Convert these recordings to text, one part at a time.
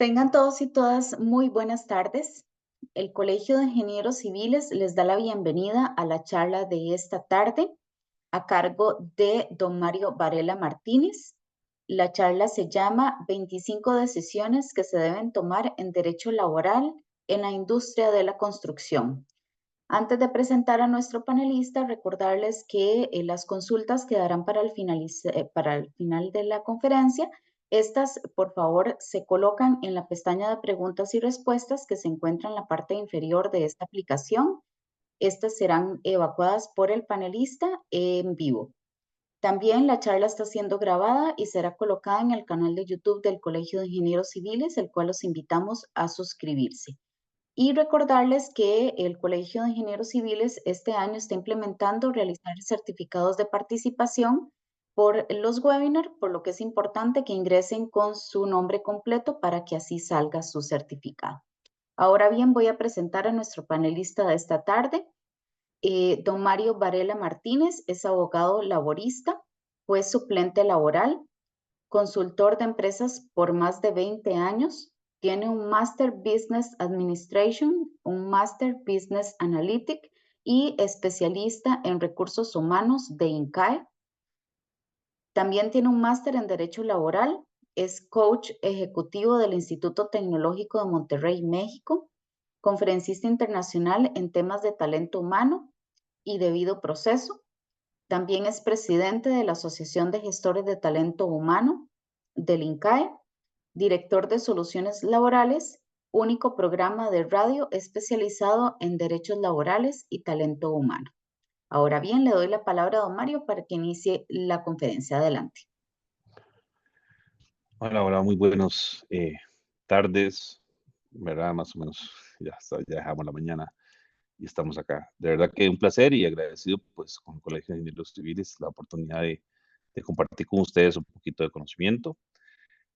Tengan todos y todas muy buenas tardes. El Colegio de Ingenieros Civiles les da la bienvenida a la charla de esta tarde a cargo de don Mario Varela Martínez. La charla se llama 25 decisiones que se deben tomar en derecho laboral en la industria de la construcción. Antes de presentar a nuestro panelista, recordarles que las consultas quedarán para el final de la conferencia. Estas, por favor, se colocan en la pestaña de preguntas y respuestas que se encuentra en la parte inferior de esta aplicación. Estas serán evacuadas por el panelista en vivo. También la charla está siendo grabada y será colocada en el canal de YouTube del Colegio de Ingenieros Civiles, el cual los invitamos a suscribirse. Y recordarles que el Colegio de Ingenieros Civiles este año está implementando realizar certificados de participación por los webinars, por lo que es importante que ingresen con su nombre completo para que así salga su certificado. Ahora bien, voy a presentar a nuestro panelista de esta tarde. Don Mario Varela Martínez es abogado laborista, juez suplente laboral, consultor de empresas por más de 20 años, tiene un Master Business Administration, un Master Business Analytic y especialista en recursos humanos de INCAE. También tiene un máster en Derecho Laboral, es coach ejecutivo del Instituto Tecnológico de Monterrey, México, conferencista internacional en temas de talento humano y debido proceso. También es presidente de la Asociación de Gestores de Talento Humano del INCAE, director de soluciones laborales, único programa de radio especializado en derechos laborales y talento humano. Ahora bien, le doy la palabra a don Mario para que inicie la conferencia. Adelante. Hola, hola, muy buenos tardes, ¿verdad? Más o menos, ya dejamos la mañana y estamos acá. De verdad que un placer y agradecido pues con el Colegio de Ingenieros Civiles la oportunidad de compartir con ustedes un poquito de conocimiento.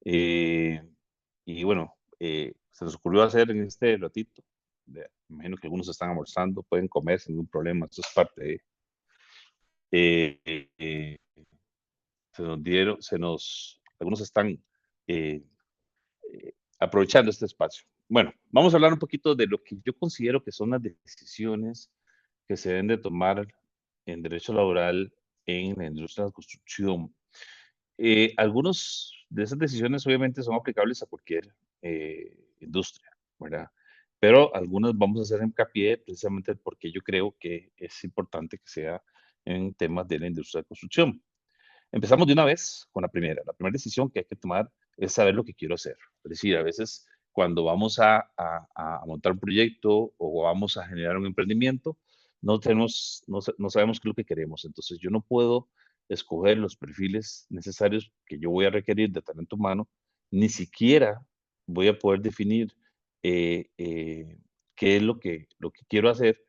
Eh, y bueno, se nos ocurrió hacer en este ratito, me imagino que algunos están almorzando, pueden comer sin ningún problema, eso es parte de... eh, eh, eh, algunos están... eh, aprovechando este espacio. Bueno, vamos a hablar un poquito de lo que yo considero que son las decisiones que se deben de tomar en derecho laboral en la industria de la construcción. Algunas de esas decisiones obviamente son aplicables a cualquier industria, ¿verdad? Pero algunas vamos a hacer hincapié precisamente porque yo creo que es importante que sea en temas de la industria de construcción. Empezamos de una vez con la primera. La primera decisión que hay que tomar es saber lo que quiero hacer. Es decir, a veces cuando vamos a montar un proyecto o vamos a generar un emprendimiento, no sabemos qué es lo que queremos. Entonces yo no puedo escoger los perfiles necesarios que yo voy a requerir de talento humano, ni siquiera voy a poder definir eh, eh, qué es lo que quiero hacer,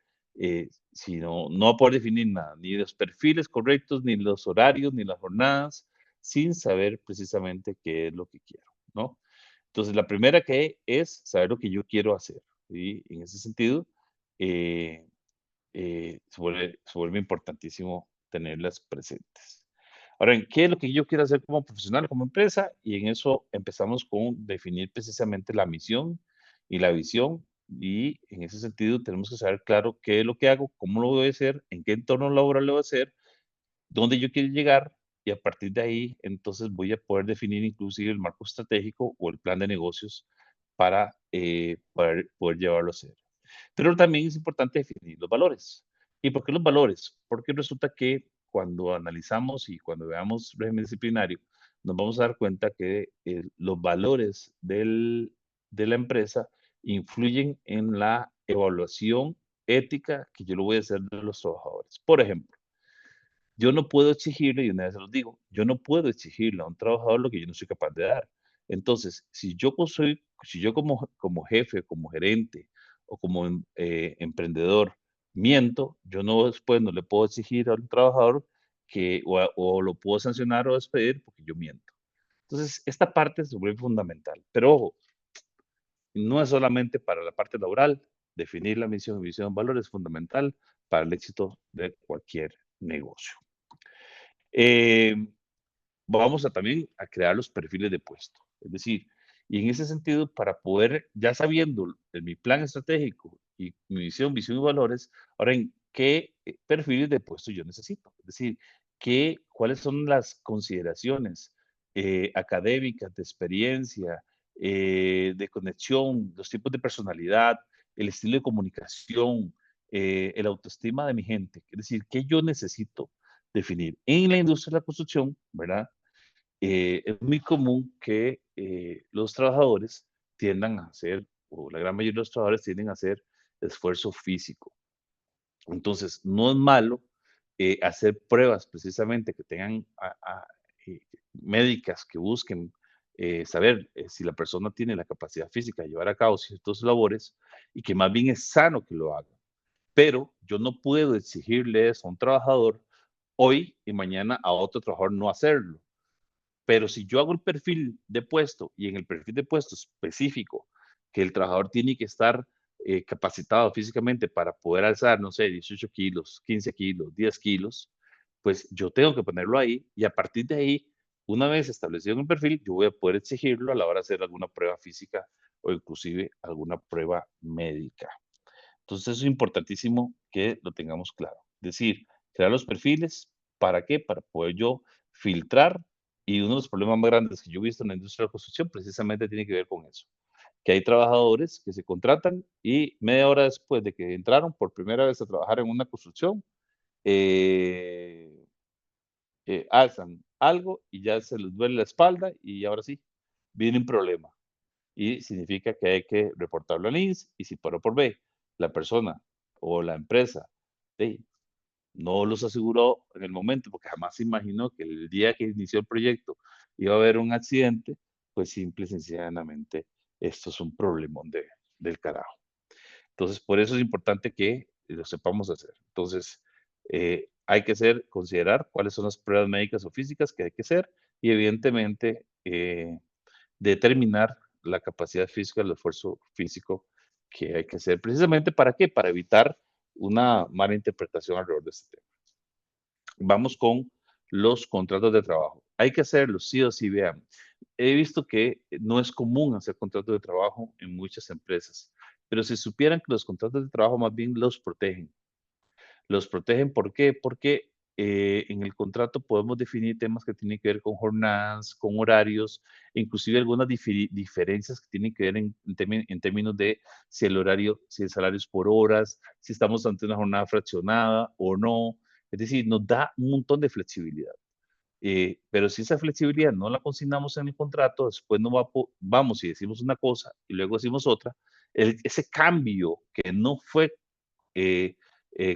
sino no va a poder definir nada, ni los perfiles correctos, ni los horarios, ni las jornadas, sin saber precisamente qué es lo que quiero, ¿no? Entonces, la primera que es saber lo que yo quiero hacer, y en ese sentido, eh, se vuelve importantísimo tenerlas presentes. Ahora, ¿en qué es lo que yo quiero hacer como profesional, como empresa? Y en eso empezamos con definir precisamente la misión y la visión. Y en ese sentido tenemos que saber claro qué es lo que hago, cómo lo voy a hacer, en qué entorno laboral lo voy a hacer, dónde yo quiero llegar. Y a partir de ahí, entonces voy a poder definir inclusive el marco estratégico o el plan de negocios para poder llevarlo a ser. Pero también es importante definir los valores. ¿Y por qué los valores? Porque resulta que cuando analizamos y cuando veamos régimen disciplinario, nos vamos a dar cuenta que los valores de la empresa influyen en la evaluación ética que yo lo voy a hacer de los trabajadores. Por ejemplo, yo no puedo exigirle, y una vez se los digo, yo no puedo exigirle a un trabajador lo que yo no soy capaz de dar. Entonces, si yo como jefe, como gerente o como emprendedor miento, yo no después no le puedo exigir a un trabajador o lo puedo sancionar o despedir porque yo miento. Entonces, esta parte se vuelve fundamental. Pero ojo, no es solamente para la parte laboral, definir la misión y visión, valores es fundamental para el éxito de cualquier negocio. Eh, Vamos a también a crear los perfiles de puesto. Es decir, Y en ese sentido, para poder, ya sabiendo mi plan estratégico y mi visión y valores, ahora en qué perfiles de puesto yo necesito. Es decir, cuáles son las consideraciones académicas, de experiencia, de conexión, los tipos de personalidad, el estilo de comunicación, el autoestima de mi gente. Es decir, qué yo necesito definir. En la industria de la construcción, ¿verdad? Es muy común que los trabajadores tiendan a hacer, o la gran mayoría de los trabajadores tienden a hacer esfuerzo físico. Entonces, no es malo hacer pruebas precisamente que tengan eh, médicas que busquen saber si la persona tiene la capacidad física de llevar a cabo ciertas labores y que más bien es sano que lo haga. Pero yo no puedo exigirle eso a un trabajador hoy y mañana a otro trabajador no hacerlo. Pero si yo hago el perfil de puesto y en el perfil de puesto específico que el trabajador tiene que estar capacitado físicamente para poder alzar, no sé, 18 kilos, 15 kilos, 10 kilos, pues yo tengo que ponerlo ahí y a partir de ahí, una vez establecido en el perfil, yo voy a poder exigirlo a la hora de hacer alguna prueba física o inclusive alguna prueba médica. Entonces, eso es importantísimo que lo tengamos claro. Es decir, crear los perfiles, ¿para qué? Para poder yo filtrar. Y uno de los problemas más grandes que yo he visto en la industria de la construcción precisamente tiene que ver con eso, que hay trabajadores que se contratan y media hora después de que entraron por primera vez a trabajar en una construcción, eh, alzan algo y ya se les duele la espalda y ahora sí, viene un problema y significa que hay que reportarlo al INS y si por A o por B la persona o la empresa no los aseguró en el momento porque jamás se imaginó que el día que inició el proyecto iba a haber un accidente, pues simple y sencillamente esto es un problemón del carajo. Entonces, por eso es importante que lo sepamos hacer. Entonces, hay que considerar cuáles son las pruebas médicas o físicas que hay que hacer y evidentemente determinar la capacidad física, el esfuerzo físico que hay que hacer. ¿Precisamente para qué? Para evitar una mala interpretación alrededor de este tema. Vamos con los contratos de trabajo. Hay que hacerlos, sí o sí, vean. He visto que no es común hacer contratos de trabajo en muchas empresas, pero si supieran que los contratos de trabajo más bien los protegen. Los protegen, ¿por qué? Porque en el contrato podemos definir temas que tienen que ver con jornadas, con horarios, inclusive algunas diferencias que tienen que ver en términos de si el horario, si el salario es por horas, si estamos ante una jornada fraccionada o no. Es decir, nos da un montón de flexibilidad. Pero si esa flexibilidad no la consignamos en el contrato, después no vamos y decimos una cosa y luego decimos otra, ese cambio que no fue eh,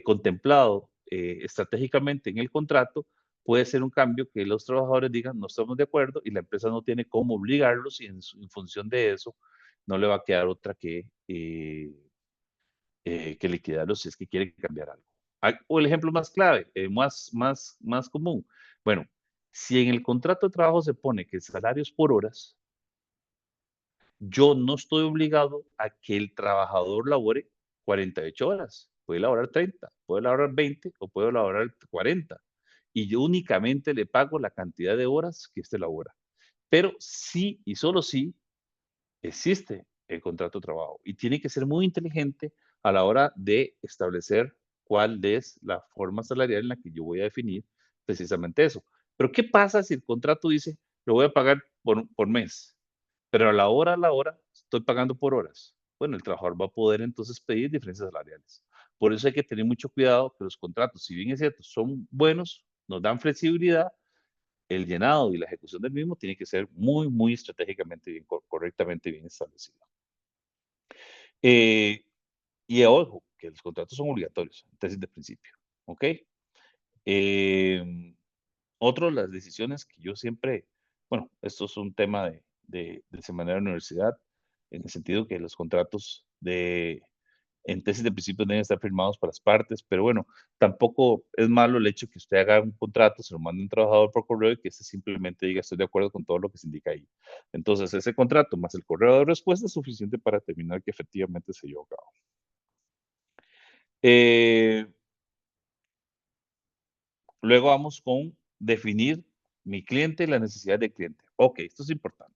contemplado estratégicamente en el contrato, puede ser un cambio que los trabajadores digan no estamos de acuerdo y la empresa no tiene cómo obligarlos y en función de eso no le va a quedar otra que liquidarlos si es que quiere cambiar algo. O el ejemplo más clave, más común. Bueno, si en el contrato de trabajo se pone que el salario es por horas, yo no estoy obligado a que el trabajador labore 48 horas. Puede laborar 30, puede laborar 20 o puede laborar 40. Y yo únicamente le pago la cantidad de horas que éste labora. Pero sí y solo sí existe el contrato de trabajo y tiene que ser muy inteligente a la hora de establecer cuál es la forma salarial en la que yo voy a definir precisamente eso. Pero ¿qué pasa si el contrato dice, lo voy a pagar por mes? Pero a la hora, estoy pagando por horas. Bueno, el trabajador va a poder entonces pedir diferencias salariales. Por eso hay que tener mucho cuidado que los contratos, si bien es cierto, son buenos, nos dan flexibilidad, el llenado y la ejecución del mismo tiene que ser muy estratégicamente bien, correctamente bien establecido. Eh, y ojo, que los contratos son obligatorios, tesis de principio, ¿ok? Eh, Otro de las decisiones que yo siempre, bueno, esto es un tema de semanario de la universidad, en el sentido que los contratos en tesis de principio deben estar firmados por las partes, pero bueno, tampoco es malo el hecho que usted haga un contrato, se lo mande un trabajador por correo y que este simplemente diga estoy de acuerdo con todo lo que se indica ahí. Entonces, ese contrato más el correo de respuesta es suficiente para determinar que efectivamente se llevó a cabo. Eh, Luego vamos con definir mi cliente y la necesidad del cliente. Ok, esto es importante.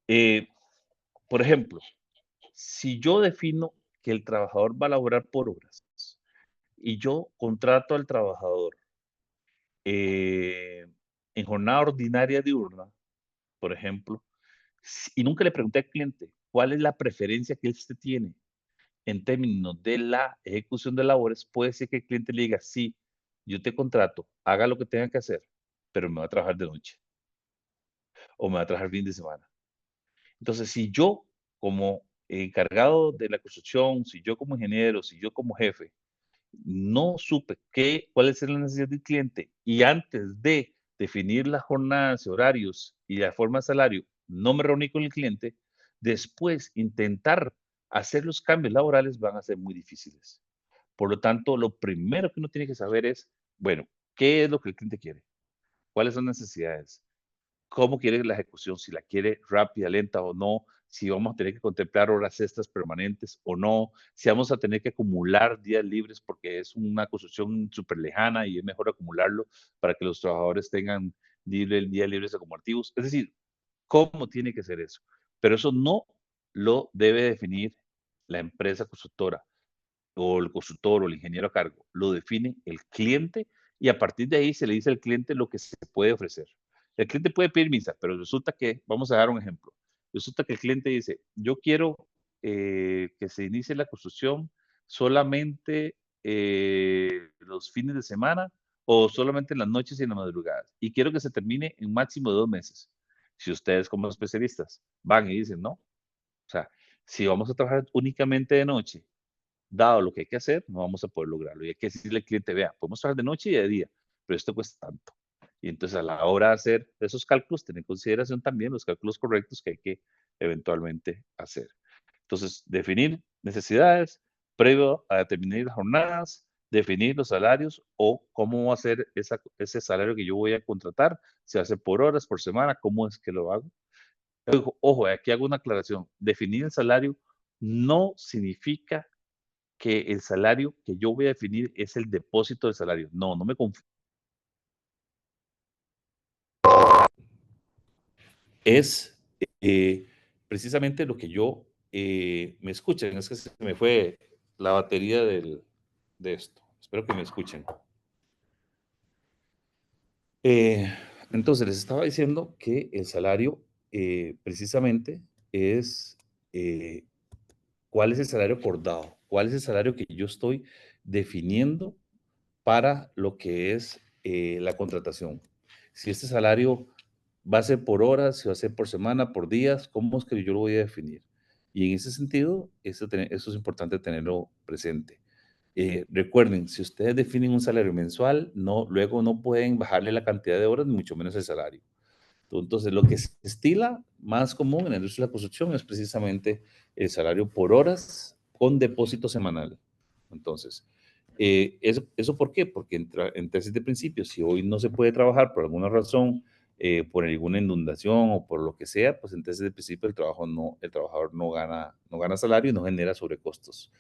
Por ejemplo, si yo defino que el trabajador va a laborar por horas y yo contrato al trabajador eh, en jornada ordinaria diurna, por ejemplo, y nunca le pregunté al cliente cuál es la preferencia que usted tiene en términos de la ejecución de labores, puede ser que el cliente le diga, sí, yo te contrato, haga lo que tenga que hacer, pero me va a trabajar de noche o me va a trabajar fin de semana. Entonces, si yo como encargado de la construcción, si yo como ingeniero, si yo como jefe, no supe cuál es la necesidad del cliente y antes de definir las jornadas, horarios y la forma de salario, no me reuní con el cliente, después intentar hacer los cambios laborales van a ser muy difíciles. Por lo tanto, lo primero que uno tiene que saber es, bueno, ¿qué es lo que el cliente quiere? ¿Cuáles son las necesidades? ¿Cómo quiere la ejecución? Si la quiere rápida, lenta o no, si vamos a tener que contemplar horas extras permanentes o no, si vamos a tener que acumular días libres porque es una construcción súper lejana y es mejor acumularlo para que los trabajadores tengan días libres como activos. Es decir, ¿cómo tiene que ser eso? Pero eso no lo debe definir la empresa constructora o el consultor o el ingeniero a cargo, lo define el cliente y a partir de ahí se le dice al cliente lo que se puede ofrecer. El cliente puede pedir misa, pero resulta que, vamos a dar un ejemplo, resulta que el cliente dice, yo quiero que se inicie la construcción solamente los fines de semana o solamente en las noches y en las madrugadas y quiero que se termine en máximo 2 meses. Si ustedes como especialistas van y dicen, no, o sea, si vamos a trabajar únicamente de noche dado lo que hay que hacer, no vamos a poder lograrlo. Y hay que decirle al cliente, vea, podemos trabajar de noche y de día, pero esto cuesta tanto. Y entonces a la hora de hacer esos cálculos, tener en consideración también los cálculos correctos que hay que eventualmente hacer. Entonces, definir necesidades previo a determinar las jornadas, definir los salarios o cómo va a ser ese salario que yo voy a contratar, se hace por horas, por semana, cómo es que lo hago. Ojo, aquí hago una aclaración. Definir el salario no significa que el salario que yo voy a definir es el depósito del salario. No, no me confundo. Es precisamente lo que yo me escuchen. Es que se me fue la batería de esto. Espero que me escuchen. Eh, entonces, les estaba diciendo que el salario precisamente es cuál es el salario acordado, cuál es el salario que yo estoy definiendo para lo que es la contratación. Si este salario va a ser por horas, si va a ser por semana, por días, ¿cómo es que yo lo voy a definir? Y en ese sentido, eso es importante tenerlo presente. Recuerden, si ustedes definen un salario mensual, no, luego no pueden bajarle la cantidad de horas, ni mucho menos el salario. Entonces, lo que se estila más común en la industria de la construcción es precisamente el salario por horas con depósito semanal. Entonces, ¿eso por qué? Porque en tesis de principio, si hoy no se puede trabajar por alguna razón, por alguna inundación o por lo que sea, pues en tesis de principio el trabajador no gana salario y no genera sobrecostos.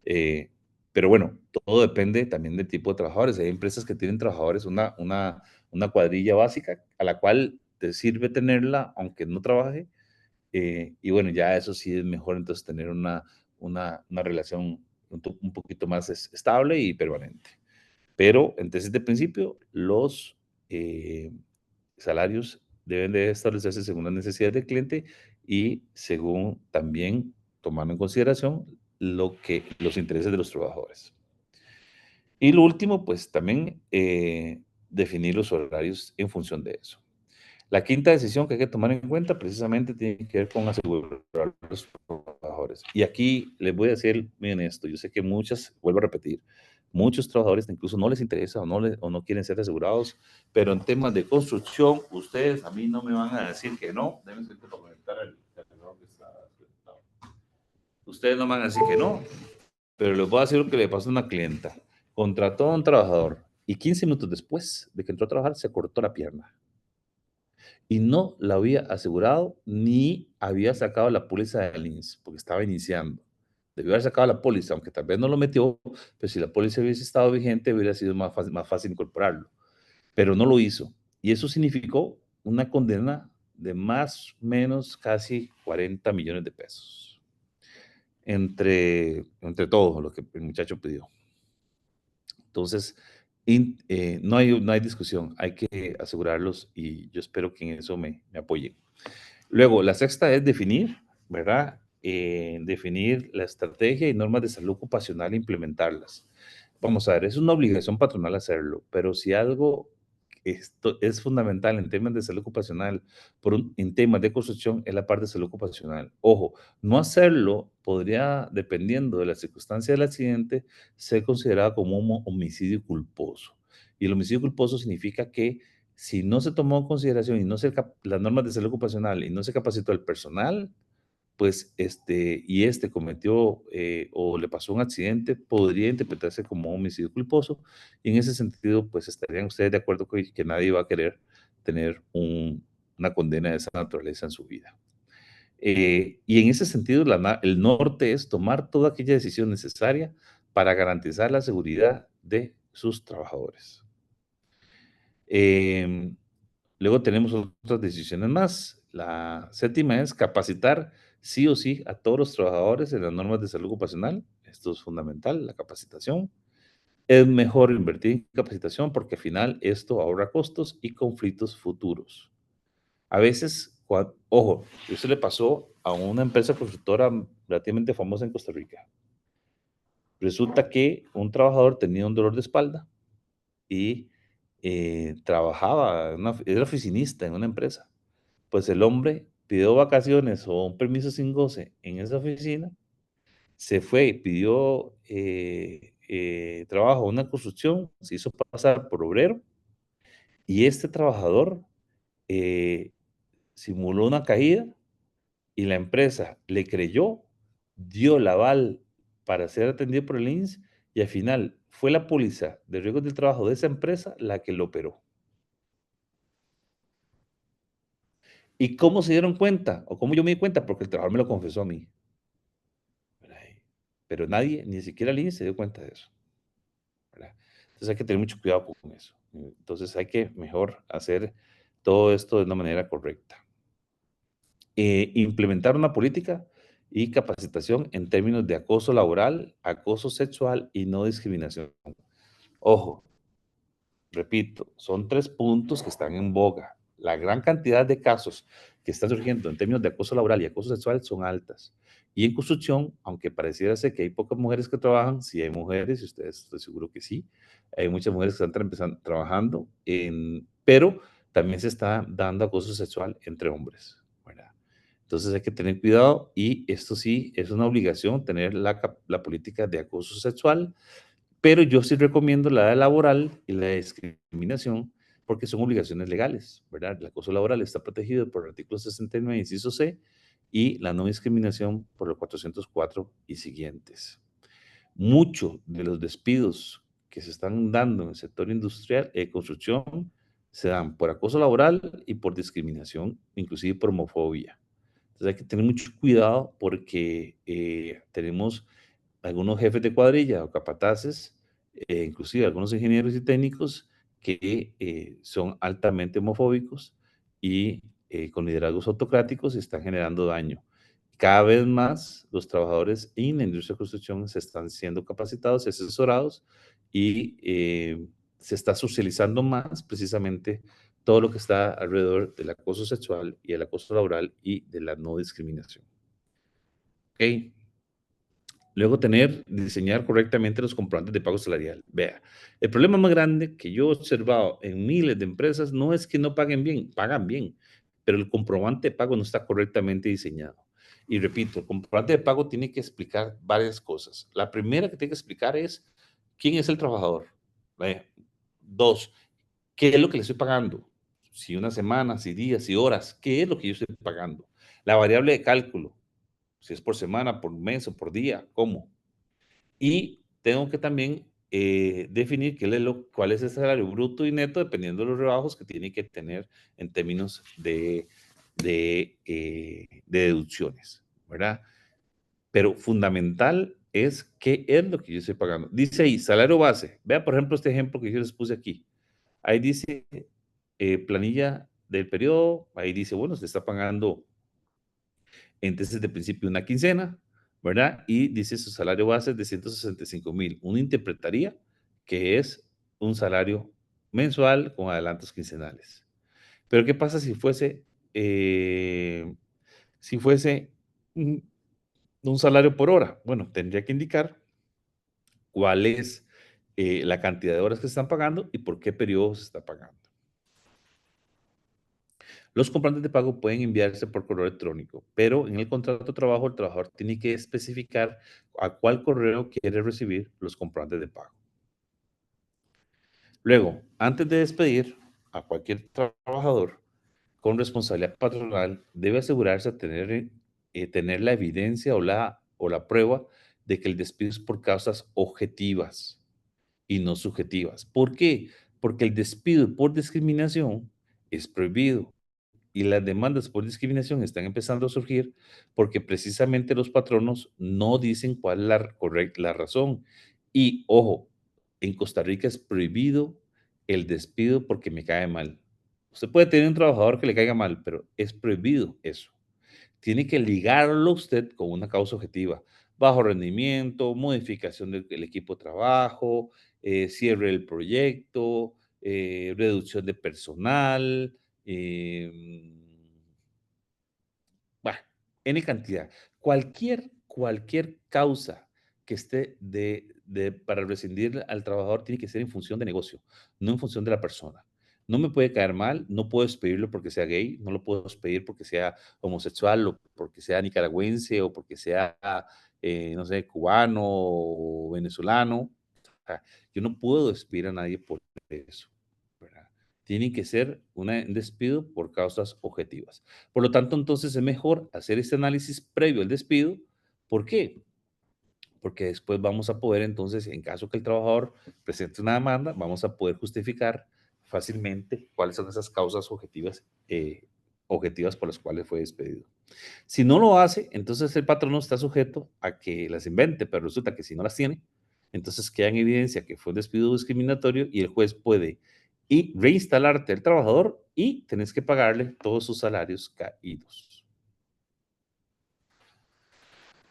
Eh, pero bueno, todo depende también del tipo de trabajadores. Hay empresas que tienen trabajadores, una cuadrilla básica a la cual te sirve tenerla aunque no trabaje. Y bueno, ya eso sí es mejor entonces tener una relación un poquito más estable y permanente. Pero entonces, de principio, los salarios deben de establecerse según las necesidades del cliente y según también tomando en consideración los intereses de los trabajadores. Y lo último, pues también definir los horarios en función de eso. La quinta decisión que hay que tomar en cuenta precisamente tiene que ver con asegurar a los trabajadores. Y aquí les voy a decir muy honesto, yo sé que vuelvo a repetir, muchos trabajadores incluso no les interesa o no quieren ser asegurados, pero en temas de construcción, ustedes a mí no me van a decir que no. Deben comentar el error que está presentado. Ustedes no me van a decir que no, pero les voy a decir lo que le pasó a una clienta. Contrató a un trabajador y 15 minutos después de que entró a trabajar se cortó la pierna y no la había asegurado ni había sacado la póliza del INSS porque estaba iniciando. Debió haber sacado la póliza, aunque tal vez no lo metió, pero si la póliza hubiese estado vigente, hubiera sido más fácil incorporarlo. Pero no lo hizo. Y eso significó una condena de más o menos casi 40 millones de pesos, entre todo lo que el muchacho pidió. Entonces, no hay discusión, hay que asegurarlos y yo espero que en eso me apoyen. Luego, la sexta es definir, ¿verdad? Definir la estrategia y normas de salud ocupacional e implementarlas. Vamos a ver, es una obligación patronal hacerlo, pero si algo esto es fundamental en temas de salud ocupacional, en temas de construcción, es la parte de salud ocupacional. Ojo, no hacerlo podría, dependiendo de la circunstancia del accidente, ser considerado como un homicidio culposo. Y el homicidio culposo significa que si no se tomó en consideración y no se las normas de salud ocupacional y no se capacitó al personal, pues cometió o le pasó un accidente, podría interpretarse como homicidio culposo. Y en ese sentido, pues estarían ustedes de acuerdo que nadie va a querer tener una condena de esa naturaleza en su vida. Y en ese sentido, el norte es tomar toda aquella decisión necesaria para garantizar la seguridad de sus trabajadores. Em, Luego tenemos otras decisiones más. La séptima es capacitar sí o sí a todos los trabajadores en las normas de salud ocupacional. Esto es fundamental, la capacitación. Es mejor invertir en capacitación porque al final esto ahorra costos y conflictos futuros. A veces, ojo, eso le pasó a una empresa constructora relativamente famosa en Costa Rica. Resulta que un trabajador tenía un dolor de espalda y era oficinista en una empresa. Pues el hombre pidió vacaciones o un permiso sin goce en esa oficina, se fue y pidió trabajo en una construcción, se hizo pasar por obrero y este trabajador eh, simuló una caída y la empresa le creyó, dio el aval para ser atendido por el INSS y al final fue la póliza de riesgos del trabajo de esa empresa la que lo operó. ¿Y cómo se dieron cuenta? ¿O cómo yo me di cuenta? Porque el trabajador me lo confesó a mí. Pero nadie, ni siquiera el INSS se dio cuenta de eso, ¿verdad? Entonces hay que tener mucho cuidado con eso. Entonces hay que mejor hacer todo esto de una manera correcta. Implementar una política y capacitación en términos de acoso laboral, acoso sexual y no discriminación. Ojo, repito, son 3 puntos que están en boga. La gran cantidad de casos que están surgiendo en términos de acoso laboral y acoso sexual son altas. Y en construcción, aunque pareciera ser que hay pocas mujeres que trabajan, sí hay mujeres, y ustedes estoy seguro que sí, hay muchas mujeres que están empezando, trabajando, pero también se está dando acoso sexual entre hombres, ¿verdad? Entonces hay que tener cuidado y esto sí es una obligación tener la política de acoso sexual, pero yo sí recomiendo la laboral y la discriminación porque son obligaciones legales, ¿verdad? El acoso laboral está protegido por el artículo 69, inciso C, y la no discriminación por los 404 y siguientes. Muchos de los despidos que se están dando en el sector industrial y construcción se dan por acoso laboral y por discriminación, inclusive por homofobia. Entonces hay que tener mucho cuidado porque tenemos algunos jefes de cuadrilla o capataces, inclusive algunos ingenieros y técnicos que son altamente homofóbicos y con liderazgos autocráticos están generando daño. Cada vez más los trabajadores en la industria de construcción se están siendo capacitados y asesorados y se está socializando más precisamente todo lo que está alrededor del acoso sexual y el acoso laboral y de la no discriminación. ¿Ok? Luego diseñar correctamente los comprobantes de pago salarial. Vea, el problema más grande que yo he observado en miles de empresas no es que no paguen bien, pagan bien, pero el comprobante de pago no está correctamente diseñado. Y repito, el comprobante de pago tiene que explicar varias cosas. La primera que tiene que explicar es quién es el trabajador. Vea. Dos, qué es lo que le estoy pagando. Si una semana, si días, si horas, qué es lo que yo estoy pagando. La variable de cálculo, si es por semana, por mes o por día, ¿cómo? Y tengo que también definir cuál es el salario bruto y neto dependiendo de los rebajos que tiene que tener en términos de deducciones, ¿verdad? Pero fundamental es qué es lo que yo estoy pagando. Dice ahí, salario base. Vea, por ejemplo, este ejemplo que yo les puse aquí. Ahí dice planilla del periodo, ahí dice, bueno, se está pagando entonces de principio una quincena, ¿verdad? Y dice su salario base es de 165,000. Uno interpretaría que es un salario mensual con adelantos quincenales. Pero ¿qué pasa si fuese un, un salario por hora? Bueno, tendría que indicar cuál es la cantidad de horas que se están pagando y por qué periodo se está pagando. Los comprantes de pago pueden enviarse por correo electrónico, pero en el contrato de trabajo el trabajador tiene que especificar a cuál correo quiere recibir los comprantes de pago. Luego, antes de despedir a cualquier trabajador con responsabilidad patronal, debe asegurarse de tener la evidencia o la prueba de que el despido es por causas objetivas y no subjetivas. ¿Por qué? Porque el despido por discriminación es prohibido y las demandas por discriminación están empezando a surgir porque precisamente los patronos no dicen cuál es la razón. Y ojo, en Costa Rica es prohibido el despido porque me cae mal. Usted puede tener un trabajador que le caiga mal, pero es prohibido eso. Tiene que ligarlo usted con una causa objetiva. Bajo rendimiento, modificación del equipo de trabajo, cierre del proyecto, reducción de personal, eh, bueno, N cantidad. Cualquier causa que esté para rescindir al trabajador tiene que ser en función de negocio, no en función de la persona. No me puede caer mal, no puedo despedirlo porque sea gay, no lo puedo despedir porque sea homosexual o porque sea nicaragüense o porque sea, no sé, cubano o venezolano. O sea, yo no puedo despedir a nadie por eso, ¿verdad? Tiene que ser un despido por causas objetivas. Por lo tanto, entonces es mejor hacer este análisis previo al despido. ¿Por qué? Porque después vamos a poder, entonces, en caso que el trabajador presente una demanda, vamos a poder justificar fácilmente cuáles son esas causas objetivas por las cuales fue despedido. Si no lo hace, entonces el patrono está sujeto a que las invente, pero resulta que si no las tiene, entonces queda en evidencia que fue un despido discriminatorio y el juez puede reinstalarte al trabajador y tenés que pagarle todos sus salarios caídos.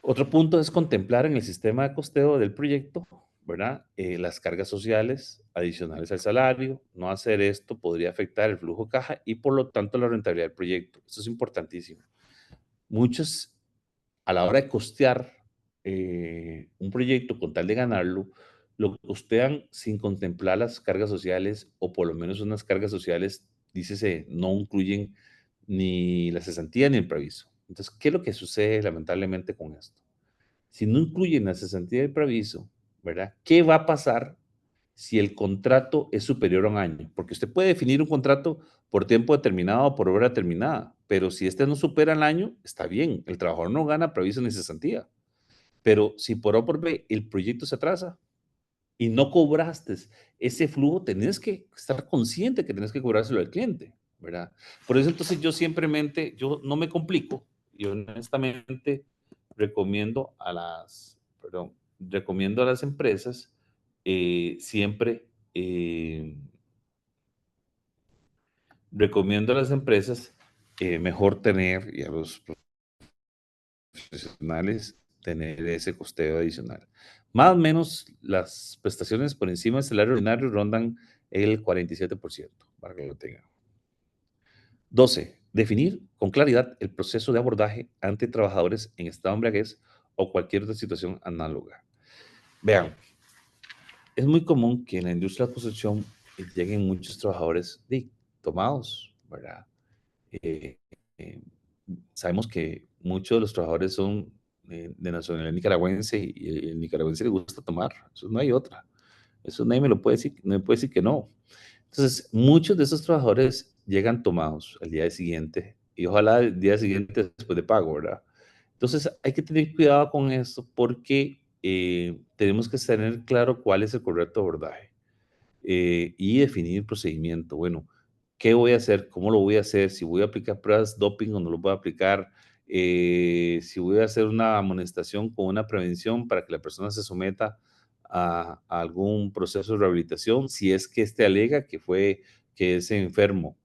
Otro punto es contemplar en el sistema de costeo del proyecto, ¿verdad? Las cargas sociales adicionales al salario. No hacer esto podría afectar el flujo de caja y por lo tanto la rentabilidad del proyecto. Esto es importantísimo. Muchos, a la hora de costear un proyecto con tal de ganarlo, lo costean sin contemplar las cargas sociales o por lo menos unas cargas sociales, dícese, no incluyen ni la cesantía ni el preaviso. Entonces, ¿qué es lo que sucede lamentablemente con esto? Si no incluyen la cesantía y el preaviso, ¿verdad? ¿Qué va a pasar si el contrato es superior a un año? Porque usted puede definir un contrato por tiempo determinado o por hora determinada, pero si este no supera el año, está bien, el trabajador no gana preaviso ni cesantía. Pero si por A o por B el proyecto se atrasa y no cobraste ese flujo, tenés que estar consciente que tenés que cobrárselo al cliente, ¿verdad? Por eso entonces yo no me complico y honestamente recomiendo a las empresas siempre, recomiendo a las empresas mejor tener y a los profesionales tener ese costeo adicional. Más o menos las prestaciones por encima del salario ordinario rondan el 47%, para que lo tengan. 12. Definir con claridad el proceso de abordaje ante trabajadores en estado de embriaguez o cualquier otra situación análoga. Vean, es muy común que en la industria de la construcción lleguen muchos trabajadores tomados, ¿verdad? Eh, eh, Sabemos que muchos de los trabajadores son de nacionalidad nicaragüense y el nicaragüense le gusta tomar. Eso no hay otra. Eso nadie me lo puede decir, no me puede decir que no. Entonces, muchos de esos trabajadores llegan tomados al día siguiente y ojalá el día siguiente después de pago, ¿verdad? Entonces, hay que tener cuidado con esto porque tenemos que tener claro cuál es el correcto abordaje y definir el procedimiento. Bueno, ¿qué voy a hacer? ¿Cómo lo voy a hacer? Si voy a aplicar pruebas doping o no lo voy a aplicar. Si voy a hacer una amonestación con una prevención para que la persona se someta a algún proceso de rehabilitación, si es que este alega que es enfermo.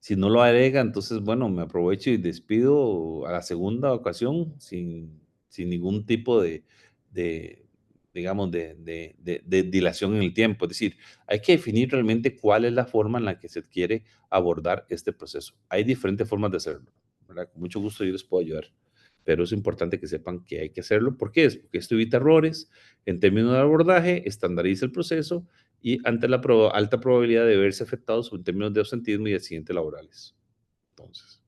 Si no lo agrega, entonces, bueno, me aprovecho y despido a la segunda ocasión sin ningún tipo de digamos, de dilación en el tiempo. Es decir, hay que definir realmente cuál es la forma en la que se quiere abordar este proceso. Hay diferentes formas de hacerlo, ¿verdad? Con mucho gusto yo les puedo ayudar, pero es importante que sepan que hay que hacerlo. ¿Por qué? Porque esto evita errores en términos de abordaje, estandariza el proceso y ante la alta probabilidad de verse afectados en términos de absentismo y accidentes laborales. Entonces,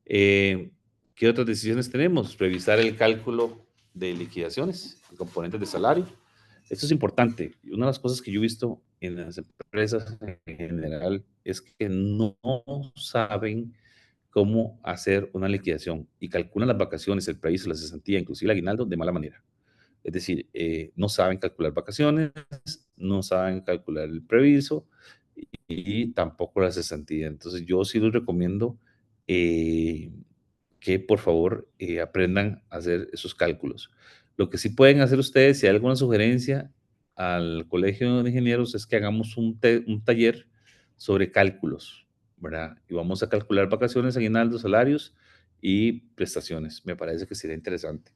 eh, ¿qué otras decisiones tenemos? Revisar el cálculo de liquidaciones, componentes de salario. Esto es importante. Una de las cosas que yo he visto en las empresas en general es que no saben cómo hacer una liquidación y calculan las vacaciones, el preaviso, la cesantía, inclusive el aguinaldo de mala manera. Es decir, no saben calcular vacaciones, no saben calcular el previso y tampoco la cesantía. Entonces yo sí les recomiendo eh, que por favor aprendan a hacer esos cálculos. Lo que sí pueden hacer ustedes, si hay alguna sugerencia al Colegio de Ingenieros, es que hagamos un taller sobre cálculos, ¿verdad? Y vamos a calcular vacaciones, aguinaldos, salarios y prestaciones. Me parece que sería interesante.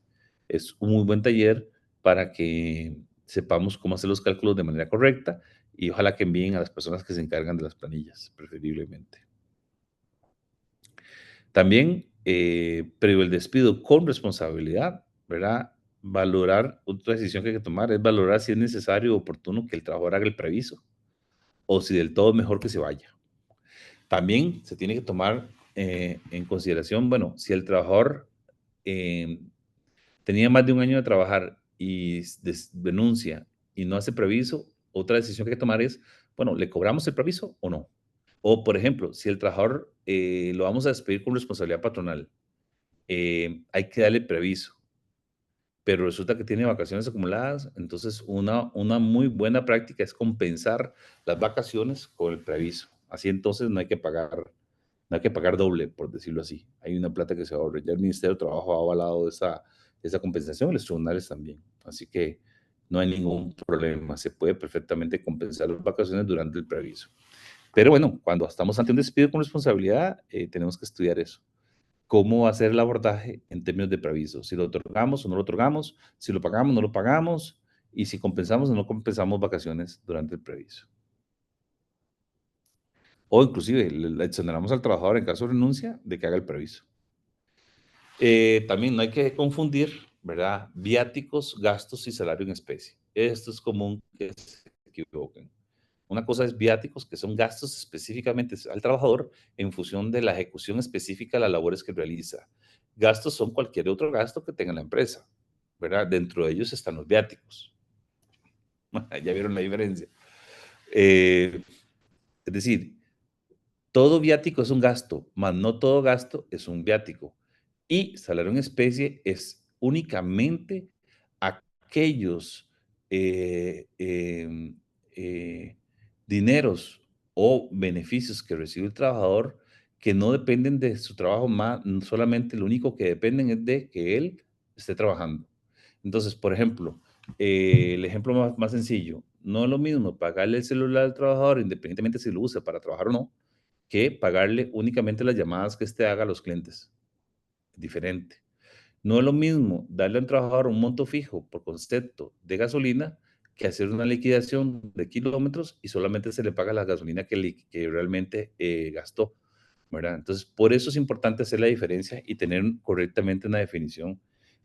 Es un muy buen taller para que sepamos cómo hacer los cálculos de manera correcta y ojalá que envíen a las personas que se encargan de las planillas, preferiblemente. También, previo el despido con responsabilidad, ¿verdad? Valorar, otra decisión que hay que tomar es valorar si es necesario o oportuno que el trabajador haga el previso o si del todo es mejor que se vaya. También se tiene que tomar en consideración, bueno, si el trabajador eh, tenía más de un año de trabajar y denuncia y no hace previso, otra decisión que hay que tomar es, bueno, ¿le cobramos el previso o no? O, por ejemplo, si el trabajador lo vamos a despedir con responsabilidad patronal, hay que darle previso, pero resulta que tiene vacaciones acumuladas, entonces una muy buena práctica es compensar las vacaciones con el previso. Así entonces no hay que pagar doble, por decirlo así. Hay una plata que se ahorra. Ya el Ministerio de Trabajo ha avalado esa compensación, los tribunales también. Así que no hay ningún problema. Se puede perfectamente compensar las vacaciones durante el preaviso. Pero bueno, cuando estamos ante un despido con responsabilidad, tenemos que estudiar eso. ¿Cómo va a ser el abordaje en términos de preaviso? Si lo otorgamos o no lo otorgamos, si lo pagamos o no lo pagamos, y si compensamos o no compensamos vacaciones durante el preaviso. O inclusive le exoneramos al trabajador en caso de renuncia de que haga el preaviso. También no hay que confundir, ¿verdad? Viáticos, gastos y salario en especie. Esto es común que se equivoquen. Una cosa es viáticos, que son gastos específicamente al trabajador en función de la ejecución específica de las labores que realiza. Gastos son cualquier otro gasto que tenga la empresa, ¿verdad? Dentro de ellos están los viáticos. Ya vieron la diferencia. Eh, es decir, todo viático es un gasto, mas no todo gasto es un viático. Y salario en especie es únicamente aquellos eh, dineros o beneficios que recibe el trabajador que no dependen de su trabajo, más, solamente lo único que dependen es de que él esté trabajando. Entonces, por ejemplo, el ejemplo más sencillo, no es lo mismo pagarle el celular al trabajador, independientemente si lo usa para trabajar o no, que pagarle únicamente las llamadas que este haga a los clientes. Diferente. No es lo mismo darle a un trabajador un monto fijo por concepto de gasolina que hacer una liquidación de kilómetros y solamente se le paga la gasolina que realmente gastó, ¿verdad? Entonces, por eso es importante hacer la diferencia y tener correctamente una definición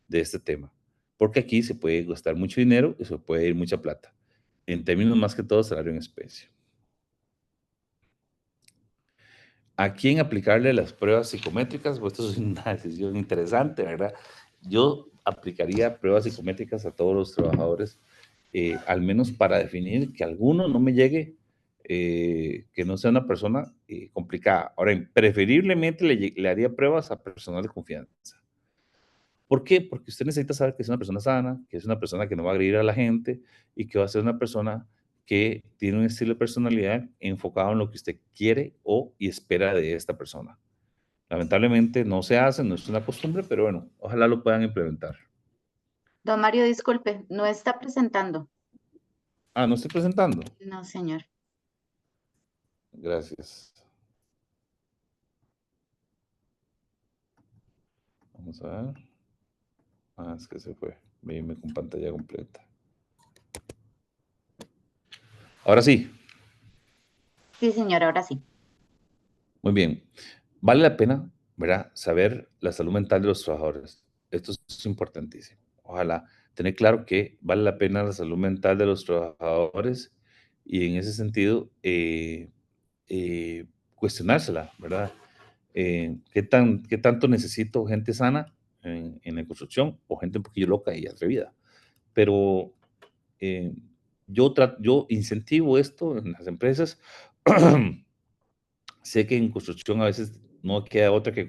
de este tema, porque aquí se puede gastar mucho dinero y se puede ir mucha plata, en términos más que todo salario en especie. ¿A quién aplicarle las pruebas psicométricas? Pues esto es una decisión interesante, ¿verdad? Yo aplicaría pruebas psicométricas a todos los trabajadores, al menos para definir que alguno no me llegue, que no sea una persona complicada. Ahora, preferiblemente le haría pruebas a personal de confianza. ¿Por qué? Porque usted necesita saber que es una persona sana, que es una persona que no va a agredir a la gente y que va a ser una persona que tiene un estilo de personalidad enfocado en lo que usted quiere o y espera de esta persona. Lamentablemente no se hace, no es una costumbre, pero bueno, ojalá lo puedan implementar. Don Mario, disculpe, no está presentando. Ah, no estoy presentando. No, señor. Gracias. Vamos a ver. Ah, es que se fue. Venme con pantalla completa. Ahora sí. Sí, señor, ahora sí. Muy bien. Vale la pena, ¿verdad? Saber la salud mental de los trabajadores. Esto es importantísimo. Ojalá tener claro que vale la pena la salud mental de los trabajadores y en ese sentido cuestionársela, ¿verdad? ¿Qué tanto necesito gente sana en la construcción o gente un poquillo loca y atrevida? Pero eh, yo incentivo esto en las empresas. Sé que en construcción a veces no queda otra que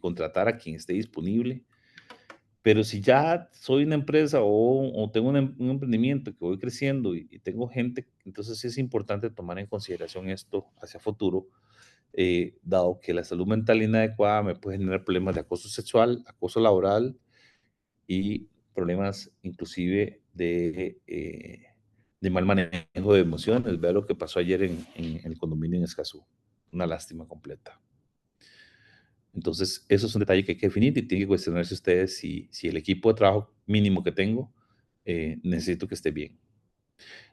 contratar a quien esté disponible, pero si ya soy una empresa o tengo un emprendimiento que voy creciendo y tengo gente, entonces sí es importante tomar en consideración esto hacia futuro, dado que la salud mental inadecuada me puede generar problemas de acoso sexual, acoso laboral y problemas inclusive de mal manejo de emociones. Vea lo que pasó ayer en el condominio en Escazú. Una lástima completa. Entonces, eso es un detalle que hay que definir y tiene que cuestionarse ustedes si el equipo de trabajo mínimo que tengo necesito que esté bien.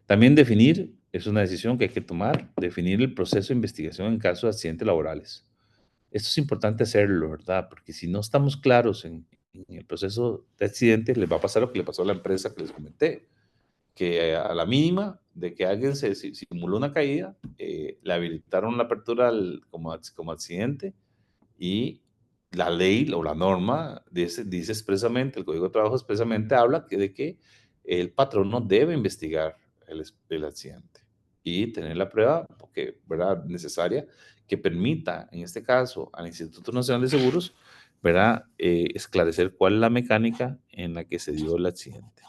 También definir, es una decisión que hay que tomar, definir el proceso de investigación en casos de accidentes laborales. Esto es importante hacerlo, ¿verdad? Porque si no estamos claros en el proceso de accidente, les va a pasar lo que le pasó a la empresa que les comenté, que a la mínima de que alguien se simuló una caída, le habilitaron la apertura como accidente y la ley o la norma dice expresamente, el Código de Trabajo expresamente habla de que el patrón no debe investigar el accidente y tener la prueba porque, ¿verdad? Necesaria que permita, en este caso, al Instituto Nacional de Seguros, ¿verdad? Esclarecer cuál es la mecánica en la que se dio el accidente.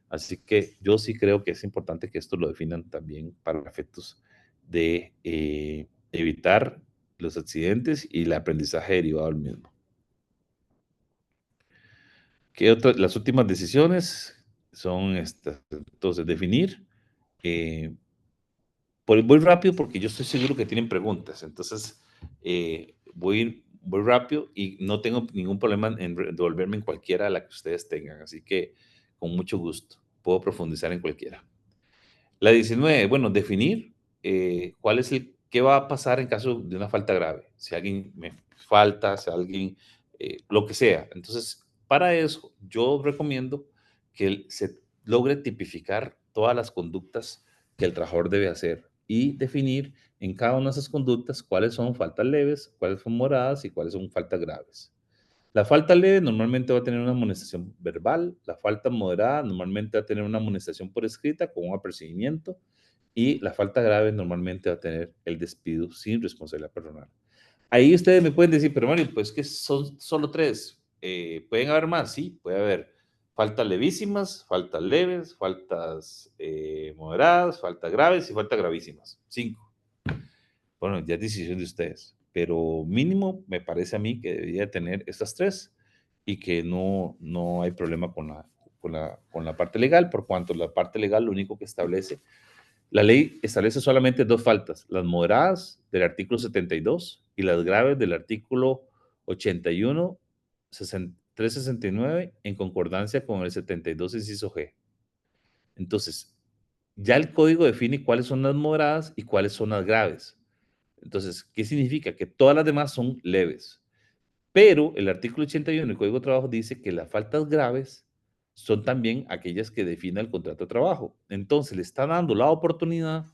Así que yo sí creo que es importante que esto lo definan también para efectos de evitar los accidentes y el aprendizaje derivado del mismo. Las últimas decisiones son estas. Entonces, definir. eh, voy rápido porque yo estoy seguro que tienen preguntas. Entonces, voy rápido y no tengo ningún problema en devolverme en cualquiera de la que ustedes tengan. Así que, con mucho gusto, puedo profundizar en cualquiera. La 19, bueno, definir qué va a pasar en caso de una falta grave. Si alguien me falta, si alguien, lo que sea. Entonces, para eso, yo recomiendo que se logre tipificar todas las conductas que el trabajador debe hacer y definir en cada una de esas conductas cuáles son faltas leves, cuáles son moradas y cuáles son faltas graves. La falta leve normalmente va a tener una amonestación verbal, la falta moderada normalmente va a tener una amonestación por escrita con un apercibimiento y la falta grave normalmente va a tener el despido sin responsabilidad personal. Ahí ustedes me pueden decir, pero Mario, pues que son solo tres. ¿Pueden haber más? Sí, puede haber faltas levísimas, faltas leves, faltas moderadas, faltas graves y faltas gravísimas. Cinco. Bueno, ya es decisión de ustedes, pero mínimo me parece a mí que debería tener estas tres y que no hay problema con la parte legal, por cuanto la parte legal lo único que establece, la ley establece solamente dos faltas, las moderadas del artículo 72 y las graves del artículo 81, 369 en concordancia con el 72 inciso G. Entonces, ya el código define cuáles son las moderadas y cuáles son las graves. Entonces, ¿qué significa? Que todas las demás son leves. Pero el artículo 81 del Código de Trabajo dice que las faltas graves son también aquellas que define el contrato de trabajo. Entonces, le está dando la oportunidad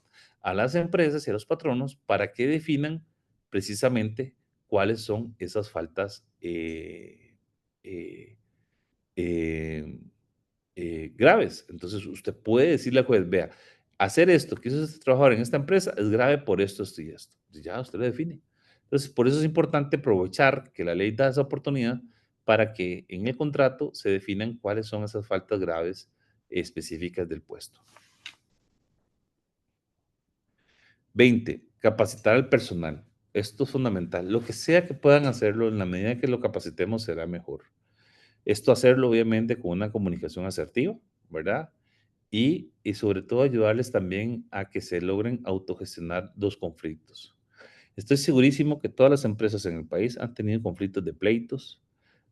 a las empresas y a los patronos para que definan precisamente cuáles son esas faltas eh, eh, graves. Entonces, usted puede decirle al juez, vea, hacer esto que hizo este trabajador en esta empresa es grave por esto, esto y esto. Y ya usted lo define. Entonces, por eso es importante aprovechar que la ley da esa oportunidad para que en el contrato se definan cuáles son esas faltas graves específicas del puesto. 20. Capacitar al personal. Esto es fundamental. Lo que sea que puedan hacerlo, en la medida que lo capacitemos, será mejor. Esto hacerlo, obviamente, con una comunicación asertiva, ¿verdad? Y sobre todo ayudarles también a que se logren autogestionar los conflictos. Estoy segurísimo que todas las empresas en el país han tenido conflictos de pleitos,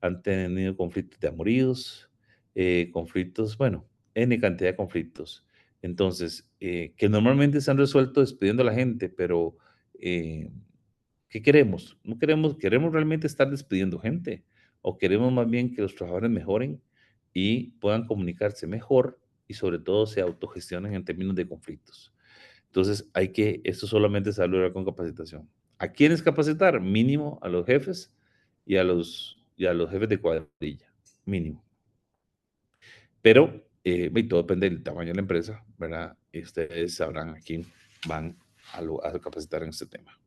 han tenido conflictos de amoríos, conflictos, bueno, N cantidad de conflictos. Entonces, que normalmente se han resuelto despidiendo a la gente, pero eh, ¿qué queremos? No queremos realmente estar despidiendo gente, o queremos más bien que los trabajadores mejoren y puedan comunicarse mejor y sobre todo se autogestionen en términos de conflictos. Entonces, esto solamente se va a lograr con capacitación. ¿A quiénes capacitar? Mínimo a los jefes y a los jefes de cuadrilla, mínimo. Pero, y todo depende del tamaño de la empresa, ¿verdad? Y ustedes sabrán a quién van a capacitar en este tema.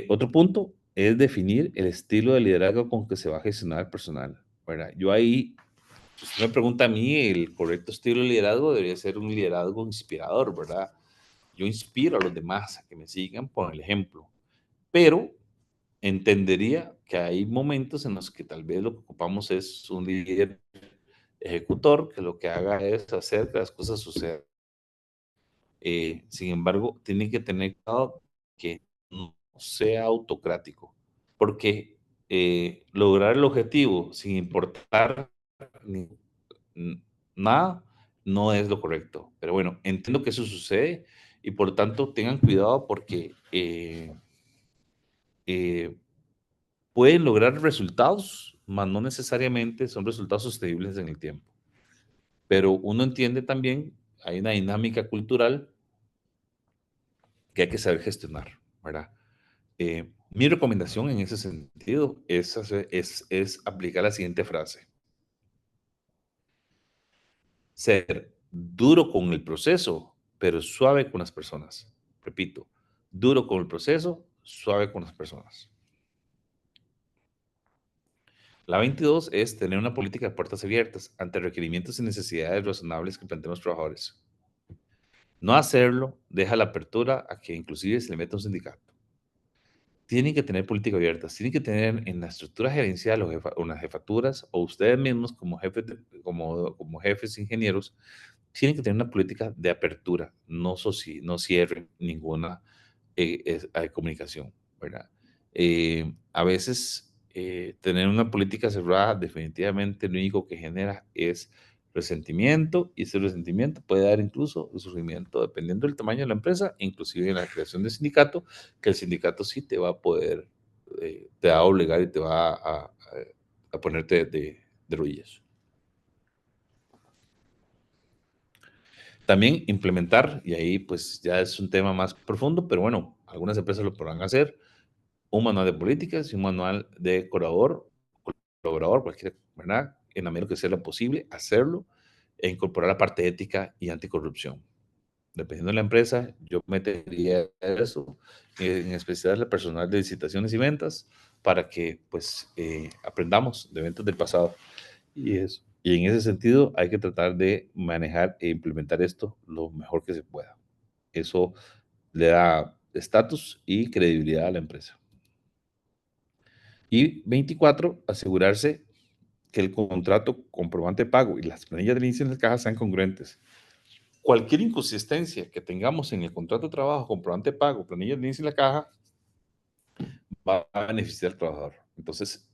Otro punto es definir el estilo de liderazgo con que se va a gestionar el personal, ¿verdad? Yo ahí, si usted me pregunta a mí, el correcto estilo de liderazgo debería ser un liderazgo inspirador, ¿verdad? Yo inspiro a los demás a que me sigan por el ejemplo, pero entendería que hay momentos en los que tal vez lo que ocupamos es un líder ejecutor que lo que haga es hacer que las cosas sucedan. Sin embargo, tienen que tener cuidado que no sea autocrático, porque lograr el objetivo sin importar ni- nada no es lo correcto. Pero bueno, entiendo que eso sucede y por lo tanto tengan cuidado porque eh, pueden lograr resultados, mas no necesariamente son resultados sostenibles en el tiempo. Pero uno entiende también, hay una dinámica cultural que hay que saber gestionar, ¿verdad? Mi recomendación en ese sentido es aplicar la siguiente frase. Ser duro con el proceso, pero suave con las personas. Repito, duro con el proceso, suave con las personas. La 22 es tener una política de puertas abiertas ante requerimientos y necesidades razonables que planteen los trabajadores. No hacerlo deja la apertura a que inclusive se le meta un sindicato. Tienen que tener política abierta, tienen que tener en la estructura gerencial o las jefaturas o ustedes mismos como jefes, como jefes ingenieros, tienen que tener una política de apertura, no cierren ninguna comunicación, ¿verdad? A veces tener una política cerrada definitivamente lo único que genera es resentimiento y ese resentimiento puede dar incluso el sufrimiento dependiendo del tamaño de la empresa, inclusive en la creación de sindicato, que el sindicato sí te va a poder, te va a obligar y te va a ponerte de rodillas. También implementar, y ahí pues ya es un tema más profundo, pero bueno, algunas empresas lo podrán hacer, un manual de políticas y un manual de colaborador, cualquier, ¿verdad? En la medida que sea lo posible, hacerlo e incorporar la parte ética y anticorrupción. Dependiendo de la empresa, yo metería eso, en especial el personal de licitaciones y ventas, para que pues aprendamos de eventos del pasado. Y en ese sentido hay que tratar de manejar e implementar esto lo mejor que se pueda. Eso le da estatus y credibilidad a la empresa. Y 24, asegurarse que el contrato, comprobante de pago y las planillas de inicio en la caja sean congruentes. Cualquier inconsistencia que tengamos en el contrato de trabajo, comprobante de pago, planillas de inicio en la caja, va a beneficiar al trabajador. Entonces,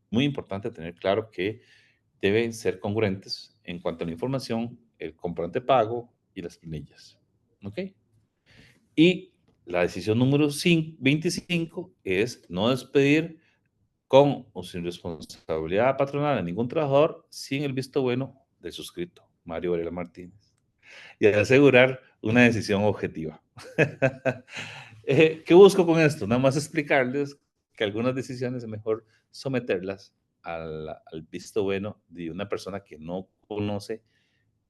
muy importante tener claro que deben ser congruentes en cuanto a la información, el comprobante de pago y las planillas. ¿Ok? Y la decisión número 25 es no despedir con o sin responsabilidad patronal a ningún trabajador sin el visto bueno del suscrito, Mario Varela Martínez, y asegurar una decisión objetiva. ¿Qué busco con esto? Nada más explicarles que algunas decisiones es mejor someterlas al visto bueno de una persona que no conoce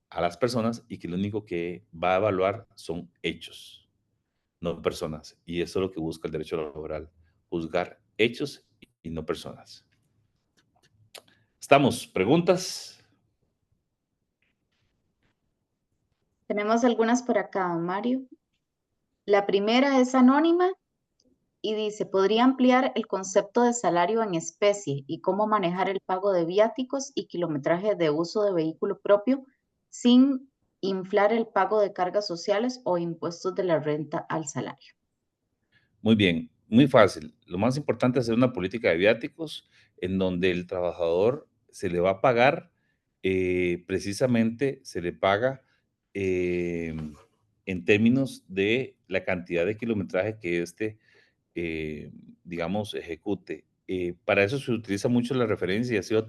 a las personas y que lo único que va a evaluar son hechos, no personas. Y eso es lo que busca el derecho laboral, juzgar hechos y no personas. ¿Estamos? ¿Preguntas? Tenemos algunas por acá, don Mario. La primera es anónima y dice, ¿podría ampliar el concepto de salario en especie y cómo manejar el pago de viáticos y kilometraje de uso de vehículo propio sin inflar el pago de cargas sociales o impuestos de la renta al salario? Muy bien, muy fácil. Lo más importante es hacer una política de viáticos en donde el trabajador se le va a pagar, precisamente se le paga en términos de la cantidad de kilometraje que eh, digamos, ejecute. Para eso se utiliza mucho la referencia y ha sido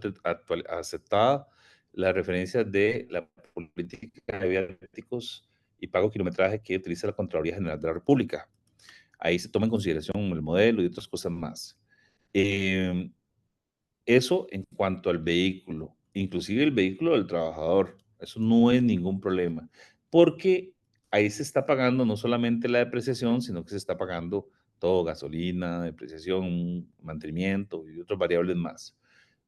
aceptada la referencia de la política de viáticos y pago kilometraje que utiliza la Contraloría General de la República. Ahí se toma en consideración el modelo y otras cosas más. Eh, Eso en cuanto al vehículo, inclusive el vehículo del trabajador, eso no es ningún problema, porque ahí se está pagando no solamente la depreciación, sino que se está pagando todo, gasolina, depreciación, mantenimiento y otras variables más.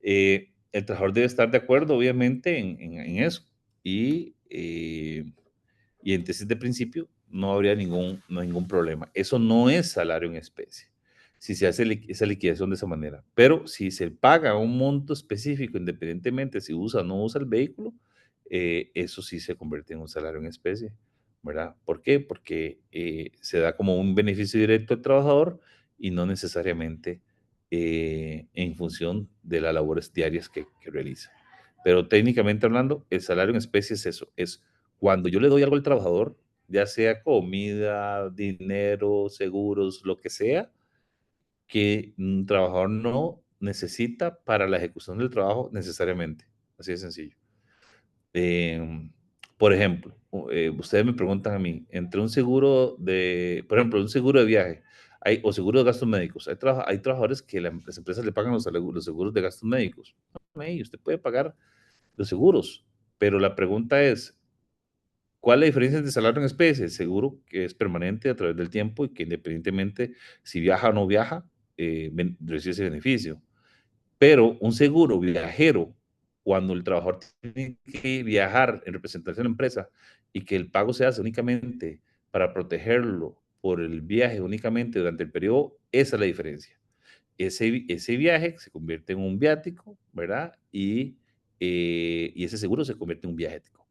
El trabajador debe estar de acuerdo, obviamente, en eso. Y entonces, de principio, no habría ningún problema. Eso no es salario en especie, si se hace esa liquidación de esa manera. Pero si se paga un monto específico, independientemente si usa o no usa el vehículo, eso sí se convierte en un salario en especie, ¿verdad? ¿Por qué? Porque se da como un beneficio directo al trabajador y no necesariamente en función de las labores diarias que realiza. Pero técnicamente hablando, el salario en especie es eso, es cuando yo le doy algo al trabajador, ya sea comida, dinero, seguros, lo que sea, que un trabajador no necesita para la ejecución del trabajo necesariamente. Así de sencillo. Em, por ejemplo, ustedes me preguntan a mí, entre un seguro de, por ejemplo, un seguro de viaje o seguro de gastos médicos, hay trabajadores que las empresas le pagan los seguros de gastos médicos. Hey, usted puede pagar los seguros, pero la pregunta es, ¿cuál es la diferencia entre salario en especie? Seguro que es permanente a través del tiempo y que independientemente si viaja o no viaja, recibe ese beneficio. Pero un seguro viajero, cuando el trabajador tiene que viajar en representación de la empresa y que el pago se hace únicamente para protegerlo por el viaje únicamente durante el periodo, esa es la diferencia. Ese viaje se convierte en un viático, ¿verdad? Y ese seguro se convierte en un viaético.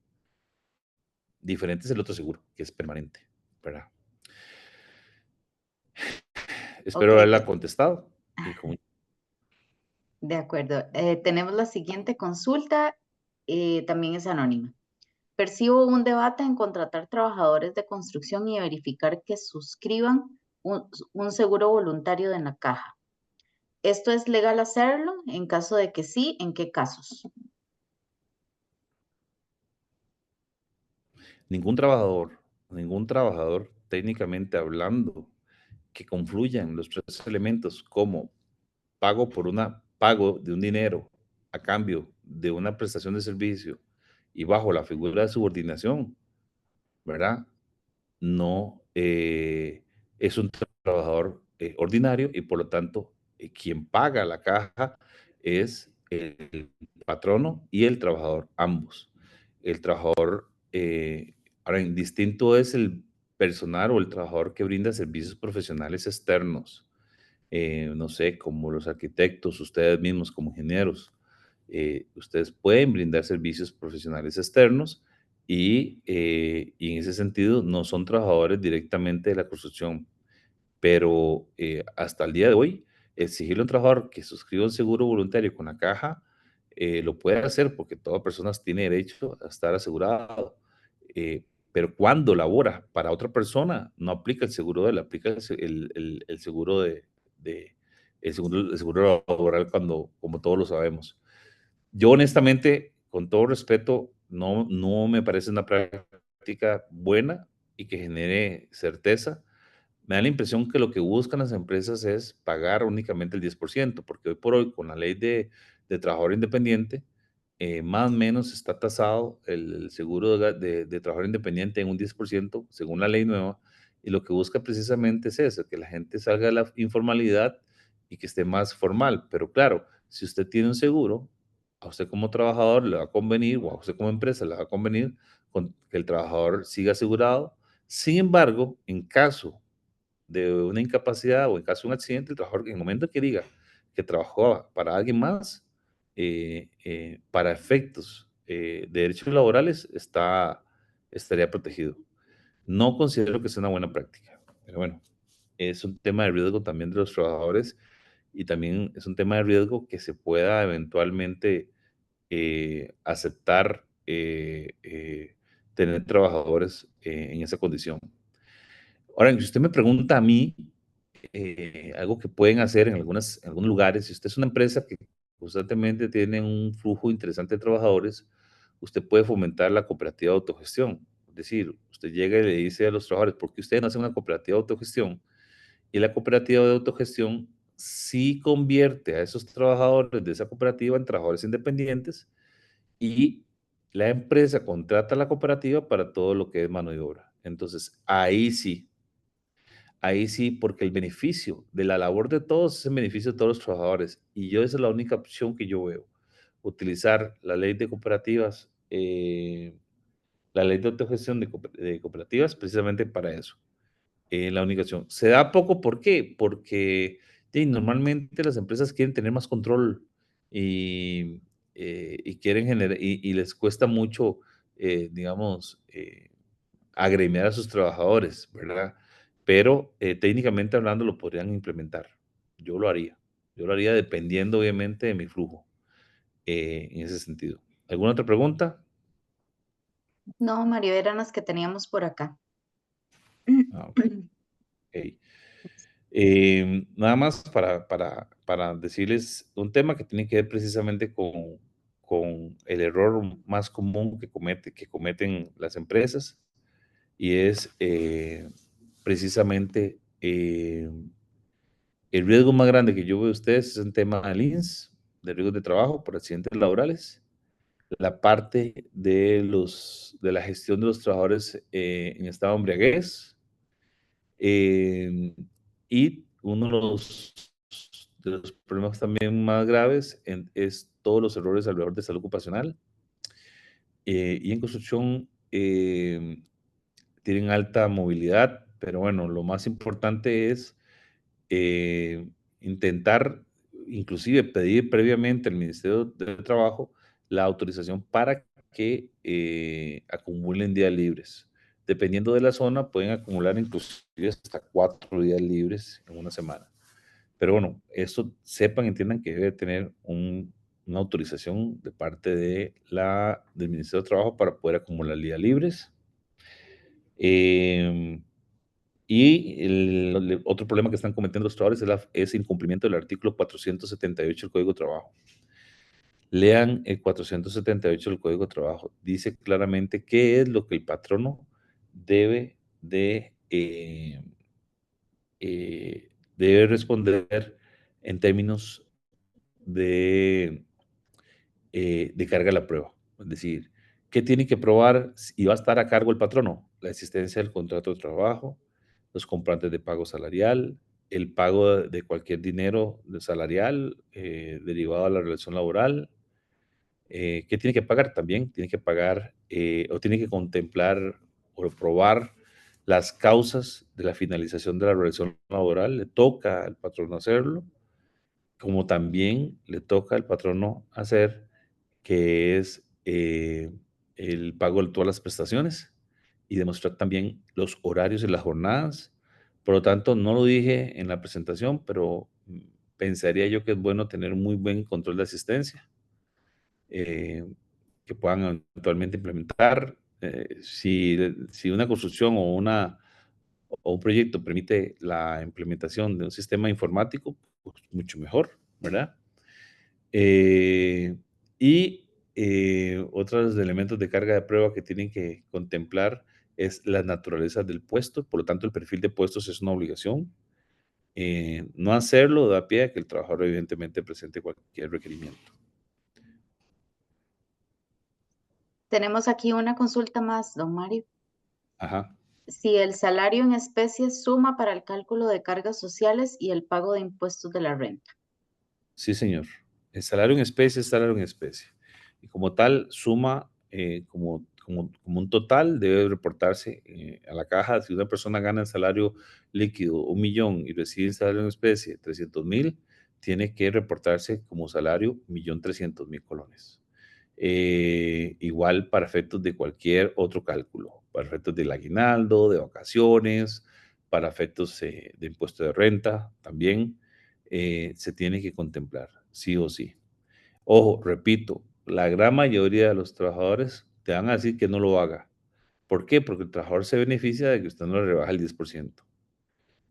Diferente es el otro seguro, que es permanente, ¿verdad? Ok, Espero haberla contestado. Y con de acuerdo. Tenemos la siguiente consulta, también es anónima. Percibo un debate en contratar trabajadores de construcción y verificar que suscriban un seguro voluntario de la caja. ¿Esto es legal hacerlo? En caso de que sí, ¿en qué casos? ningún trabajador, técnicamente hablando, que confluyan los tres elementos como pago de un dinero a cambio de una prestación de servicio y bajo la figura de subordinación, ¿verdad? No es un trabajador ordinario y por lo tanto quien paga la caja es el patrono y el trabajador, ambos. El trabajador, ahora indistinto es el personal o el trabajador que brinda servicios profesionales externos, no sé, como los arquitectos, ustedes mismos como ingenieros. Ustedes pueden brindar servicios profesionales externos y en ese sentido no son trabajadores directamente de la construcción, pero hasta el día de hoy, exigirle a un trabajador que suscriba un seguro voluntario con la caja, lo puede hacer porque toda persona tiene derecho a estar asegurado. eh, pero cuando labora para otra persona, no aplica el seguro de él, aplica el seguro de- el seguro laboral cuando, como todos lo sabemos. Yo honestamente, con todo respeto, no me parece una práctica buena y que genere certeza. Me da la impresión que lo que buscan las empresas es pagar únicamente el 10%, porque hoy por hoy, con la ley de trabajador independiente, más o menos está tasado el seguro de trabajador independiente en un 10% según la ley nueva, y lo que busca precisamente es eso, que la gente salga de la informalidad y que esté más formal. Pero claro, si usted tiene un seguro, a usted como trabajador le va a convenir, o a usted como empresa le va a convenir que el trabajador siga asegurado. Sin embargo, en caso de una incapacidad o en caso de un accidente, el trabajador, en el momento que diga que trabajó para alguien más, para efectos de derechos laborales, estaría protegido. No considero que sea una buena práctica, pero bueno. es un tema de riesgo también de los trabajadores y también es un tema de riesgo que se pueda eventualmente aceptar tener trabajadores en esa condición. Ahora, si usted me pregunta a mí, algo que pueden hacer en algunos lugares, si usted es una empresa que constantemente tiene un flujo interesante de trabajadores, usted puede fomentar la cooperativa de autogestión. Es decir, usted llega y le dice a los trabajadores, ¿por qué ustedes no hacen una cooperativa de autogestión? Y la cooperativa de autogestión sí convierte a esos trabajadores de esa cooperativa en trabajadores independientes y la empresa contrata a la cooperativa para todo lo que es mano de obra. Entonces, ahí sí, porque el beneficio de la labor de todos es el beneficio de todos los trabajadores. Y yo esa es la única opción que yo veo. Utilizar la ley de cooperativas, la ley de autogestión de cooperativas, precisamente para eso. La única opción. Se da poco, ¿por qué? Porque normalmente las empresas quieren tener más control y, y quieren generar, y les cuesta mucho, digamos, agremiar a sus trabajadores, ¿verdad? Pero técnicamente hablando lo podrían implementar. Yo lo haría. Yo lo haría dependiendo, obviamente, de mi flujo en ese sentido. ¿Alguna otra pregunta? No, Mario, eran las que teníamos por acá. Ah, ok. Nada más para decirles un tema que tiene que ver precisamente con el error más común que cometen las empresas y es precisamente el riesgo más grande que yo veo de ustedes es el tema de LINS, de riesgos de trabajo por accidentes laborales, la parte de la gestión de los trabajadores en estado de embriaguez, y uno de los problemas también más graves es todos los errores alrededor de salud ocupacional. Y en construcción tienen alta movilidad, pero bueno, lo más importante es eh, intentar, inclusive pedir previamente al Ministerio de Trabajo la autorización para que acumulen días libres. Dependiendo de la zona, pueden acumular inclusive hasta 4 días libres en una semana. Pero bueno, esto sepan, entiendan que debe tener una autorización de parte del Ministerio de Trabajo para poder acumular días libres. Eh, y otro problema que están cometiendo los trabajadores es incumplimiento del artículo 478 del Código de Trabajo. Lean el 478 del Código de Trabajo. Dice claramente qué es lo que el patrono debe debe responder en términos de, de carga a la prueba. Es decir, ¿qué tiene que probar y va a estar a cargo el patrono? La existencia del contrato de trabajo, los comprantes de pago salarial, el pago de cualquier dinero de salarial derivado de la relación laboral. ¿Qué tiene que pagar? También tiene que pagar o tiene que contemplar o probar las causas de la finalización de la relación laboral. Le toca al patrono hacerlo, como también le toca al patrono hacer, que es el pago de todas las prestaciones y demostrar también los horarios y las jornadas. Por lo tanto, no lo dije en la presentación, pero pensaría yo que es bueno tener un muy buen control de asistencia eh, que puedan eventualmente implementar. Si una construcción o un proyecto permite la implementación de un sistema informático, pues mucho mejor, ¿verdad? Eh, y otros elementos de carga de prueba que tienen que contemplar es la naturaleza del puesto, por lo tanto el perfil de puestos es una obligación. No hacerlo da pie a que el trabajador evidentemente presente cualquier requerimiento. Tenemos aquí una consulta más, don Mario. Ajá, Si el salario en especie suma para el cálculo de cargas sociales y el pago de impuestos de la renta. sí señor. El salario en especie es salario en especie. Y como tal, suma como un total, debe reportarse a la caja. Si una persona gana el salario líquido 1 millón y recibe el salario en especie 300,000, tiene que reportarse como salario 1,300,000 colones. Igual para efectos de cualquier otro cálculo, para efectos del aguinaldo, de vacaciones, para efectos de impuesto de renta también se tiene que contemplar, sí o sí. Ojo, repito, la gran mayoría de los trabajadores te van a decir que no lo haga. ¿Por qué? Porque el trabajador se beneficia de que usted no le rebaja el 10%.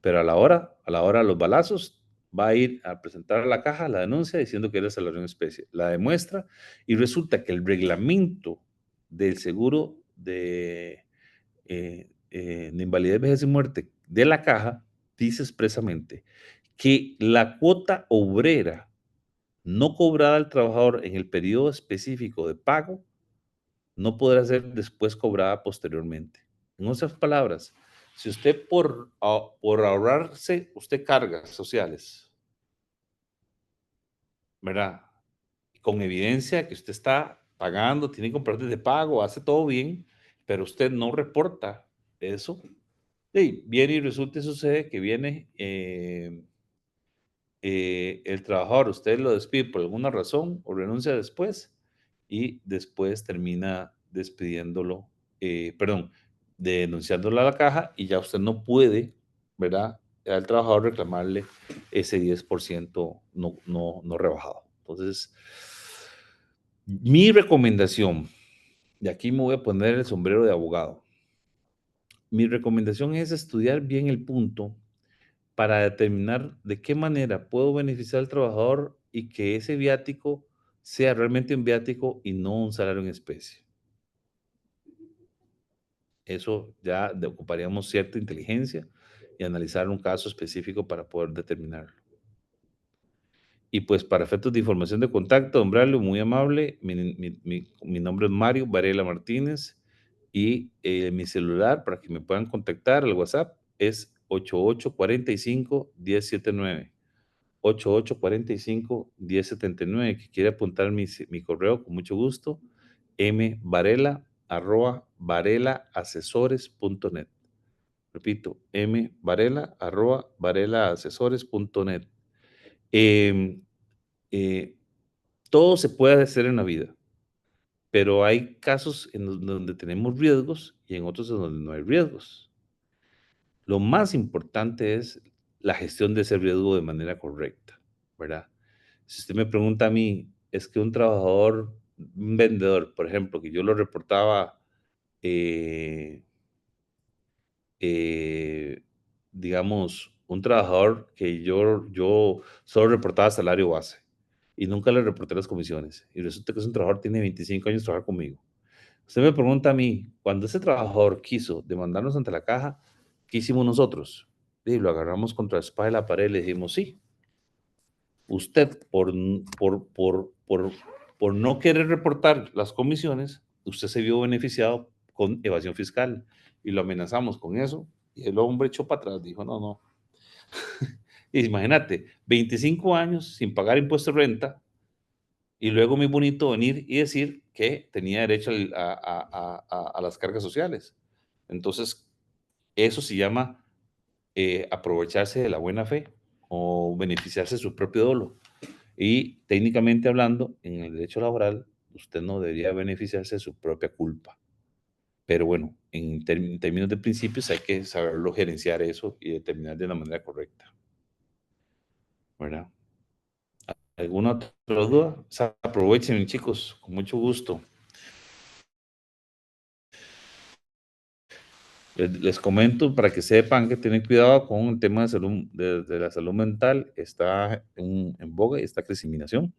Pero a la hora de los balazos, va a ir a presentar a la caja la denuncia diciendo que era salario en especie. La demuestra y resulta que el reglamento del seguro de invalidez, vejez y muerte de la caja dice expresamente que la cuota obrera no cobrada al trabajador en el periodo específico de pago no podrá ser después cobrada posteriormente. En otras palabras, si usted por ahorrarse, usted cargas sociales, ¿verdad? Con evidencia que usted está pagando, tiene comprobantes de pago, hace todo bien, pero usted no reporta eso, y viene y resulta y sucede que viene el trabajador, usted lo despide por alguna razón o renuncia después y después termina despidiéndolo, perdón, denunciándolo a la caja y ya usted no puede, ¿verdad? Al trabajador reclamarle ese 10% no rebajado. Entonces, mi recomendación, y aquí me voy a poner el sombrero de abogado, mi recomendación es estudiar bien el punto para determinar de qué manera puedo beneficiar al trabajador y que ese viático sea realmente un viático y no un salario en especie. Eso ya ocuparíamos cierta inteligencia y analizar un caso específico para poder determinarlo. Y pues para efectos de información de contacto, don Braulio, muy amable, mi nombre es Mario Varela Martínez y mi celular para que me puedan contactar, el WhatsApp es 8845-1079. 8845-1079, que quiere apuntar mi correo con mucho gusto, mvarela@varelaasesores.net. Repito, mvarela@varelaasesores.net. Eh, eh, todo se puede hacer en la vida, pero hay casos en donde tenemos riesgos y en otros en donde no hay riesgos. Lo más importante es la gestión de ese riesgo de manera correcta, ¿verdad? Si usted me pregunta a mí, es que un trabajador, un vendedor, por ejemplo, que yo lo reportaba, eh, eh, digamos, un trabajador que yo solo reportaba salario base y nunca le reporté las comisiones. Y resulta que es un trabajador, tiene 25 años de trabajar conmigo. Usted me pregunta a mí, cuando ese trabajador quiso demandarnos ante la caja, ¿qué hicimos nosotros? Y lo agarramos contra la espalda de la pared y le dijimos, sí, usted por no querer reportar las comisiones, usted se vio beneficiado con evasión fiscal y lo amenazamos con eso y el hombre echó para atrás, dijo, no, no. Y imagínate, 25 años sin pagar impuestos de renta y luego muy bonito venir y decir que tenía derecho a las cargas sociales. Entonces, eso se llama aprovecharse de la buena fe o beneficiarse de su propio dolo. Y técnicamente hablando, en el derecho laboral, usted no debería beneficiarse de su propia culpa. Pero bueno, en términos de principios hay que saberlo gerenciar eso y determinar de la manera correcta, ¿verdad? ¿Alguna otra duda? Aprovechen, chicos, con mucho gusto. Les comento para que sepan que tienen cuidado con el tema de salud, de la salud mental. Está en boga y está creciminación.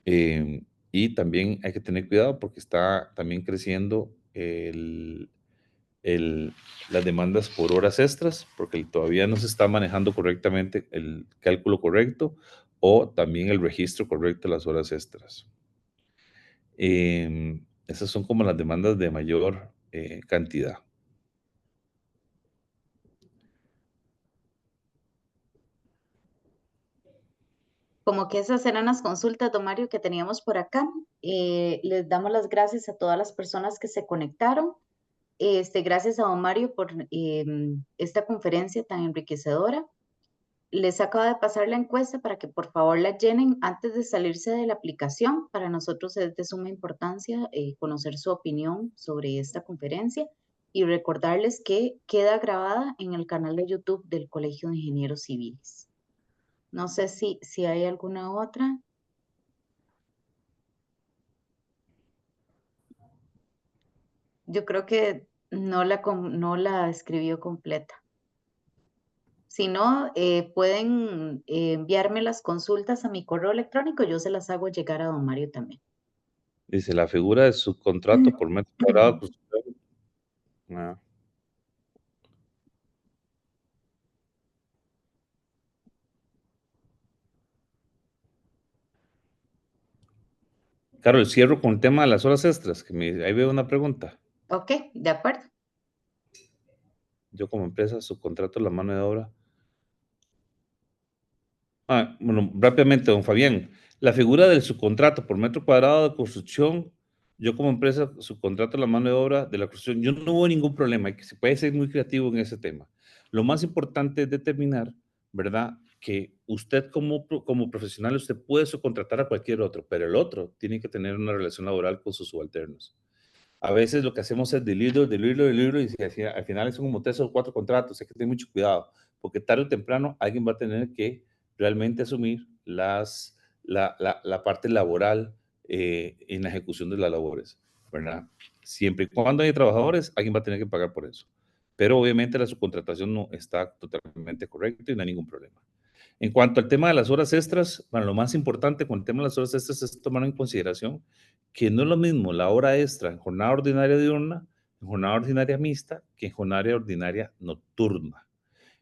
Y también hay que tener cuidado porque está también creciendo las demandas por horas extras, porque todavía no se está manejando correctamente el cálculo correcto o también el registro correcto de las horas extras. Esas son como las demandas de mayor cantidad. Como que esas eran las consultas, don Mario, que teníamos por acá. Les damos las gracias a todas las personas que se conectaron. Gracias a don Mario por esta conferencia tan enriquecedora. Les acabo de pasar la encuesta para que por favor la llenen antes de salirse de la aplicación. Para nosotros es de suma importancia conocer su opinión sobre esta conferencia y recordarles que queda grabada en el canal de YouTube del Colegio de Ingenieros Civiles. No sé si hay alguna otra. Yo creo que no la escribió completa. Si no, pueden enviarme las consultas a mi correo electrónico, yo se las hago llegar a don Mario también. Dice, la figura de su contrato por metro cuadrado de construcción. Ah. Carol, cierro con el tema de las horas extras, ahí veo una pregunta. Ok, de acuerdo. Yo como empresa subcontrato la mano de obra. Bueno, rápidamente, don Fabián, la figura del subcontrato por metro cuadrado de construcción, yo como empresa subcontrato la mano de obra de la construcción, yo no hubo ningún problema, y que se puede ser muy creativo en ese tema. Lo más importante es determinar, ¿verdad? Que usted como profesional, usted puede subcontratar a cualquier otro, pero el otro tiene que tener una relación laboral con sus subalternos. A veces lo que hacemos es diluirlo, y al final son como 3 o 4 contratos, hay que tener mucho cuidado, porque tarde o temprano alguien va a tener que realmente asumir la parte laboral en la ejecución de las labores, ¿verdad? Siempre y cuando hay trabajadores, alguien va a tener que pagar por eso. Pero obviamente la subcontratación no está totalmente correcta y no hay ningún problema. En cuanto al tema de las horas extras, bueno, lo más importante con el tema de las horas extras es tomar en consideración que no es lo mismo la hora extra en jornada ordinaria diurna, en jornada ordinaria mixta, que en jornada ordinaria nocturna.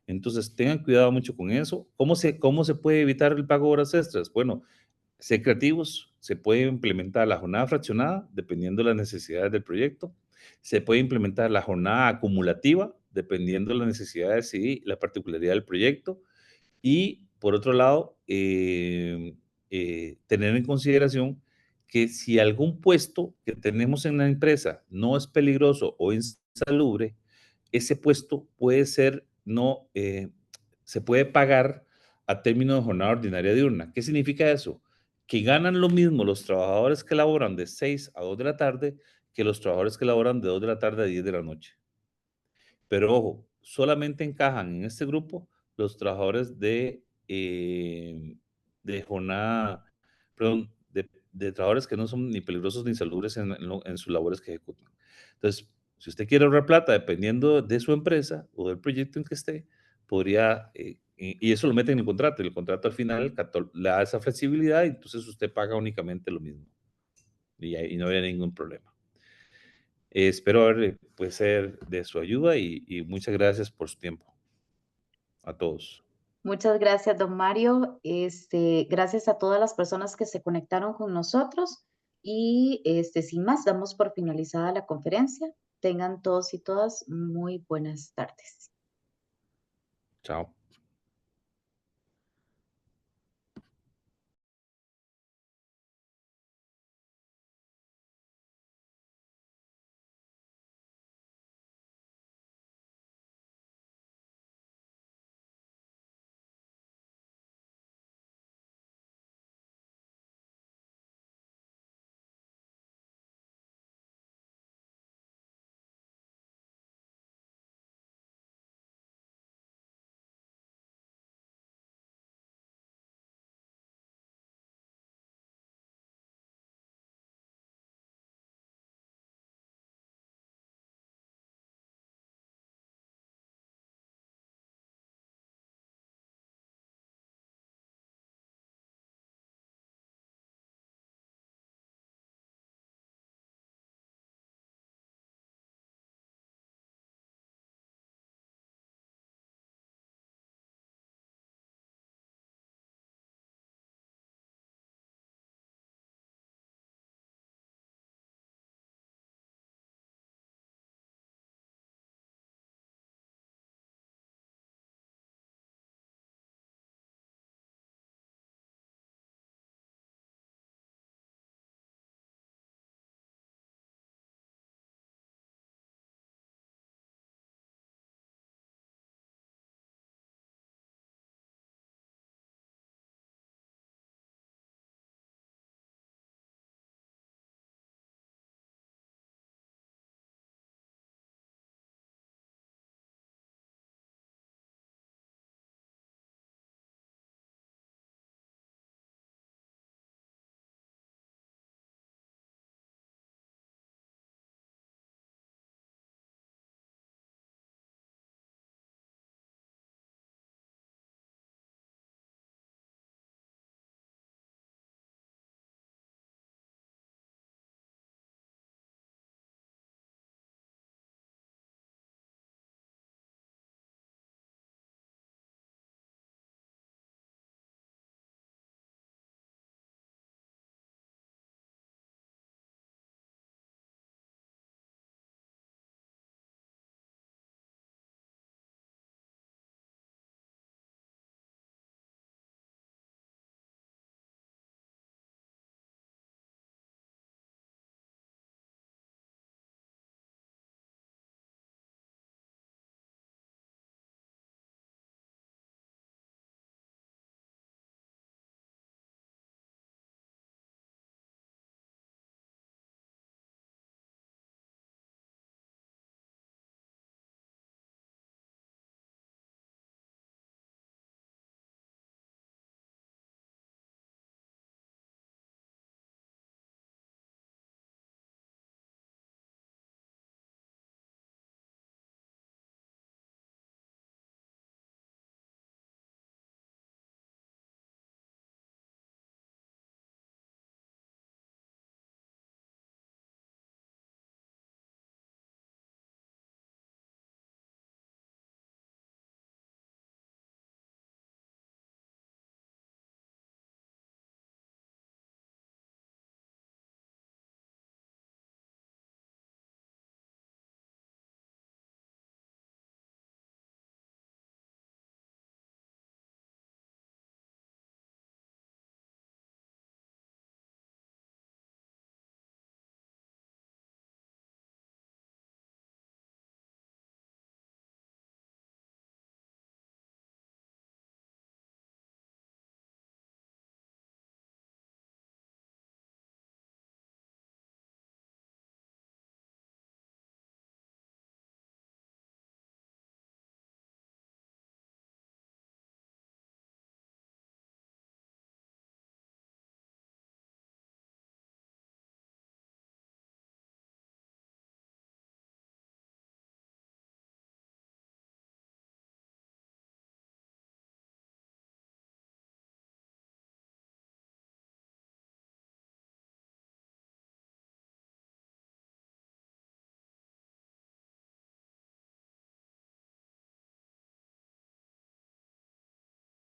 Entonces, tengan cuidado mucho con eso. ¿Cómo se puede evitar el pago de horas extras? Bueno, ser creativos, se puede implementar la jornada fraccionada, dependiendo de las necesidades del proyecto. Se puede implementar la jornada acumulativa, dependiendo de las necesidades y la particularidad del proyecto. Y por otro lado, tener en consideración que si algún puesto que tenemos en la empresa no es peligroso o insalubre, ese puesto puede ser, no, se puede pagar a término de jornada ordinaria diurna. ¿Qué significa eso? Que ganan lo mismo los trabajadores que laboran de 6 a 2 de la tarde que los trabajadores que laboran de 2 de la tarde a 10 de la noche. Pero ojo, solamente encajan en este grupo los trabajadores de jornada, perdón, de trabajadores que no son ni peligrosos ni salubres en sus labores que ejecutan. Entonces, si usted quiere ahorrar plata, dependiendo de su empresa o del proyecto en que esté, podría, y eso lo mete en el contrato al final le da esa flexibilidad y entonces usted paga únicamente lo mismo y no habría ningún problema. Espero haber, pues, ser de su ayuda y muchas gracias por su tiempo. A todos. Muchas gracias, don Mario. Gracias a todas las personas que se conectaron con nosotros. Y sin más, damos por finalizada la conferencia. Tengan todos y todas muy buenas tardes. Chao.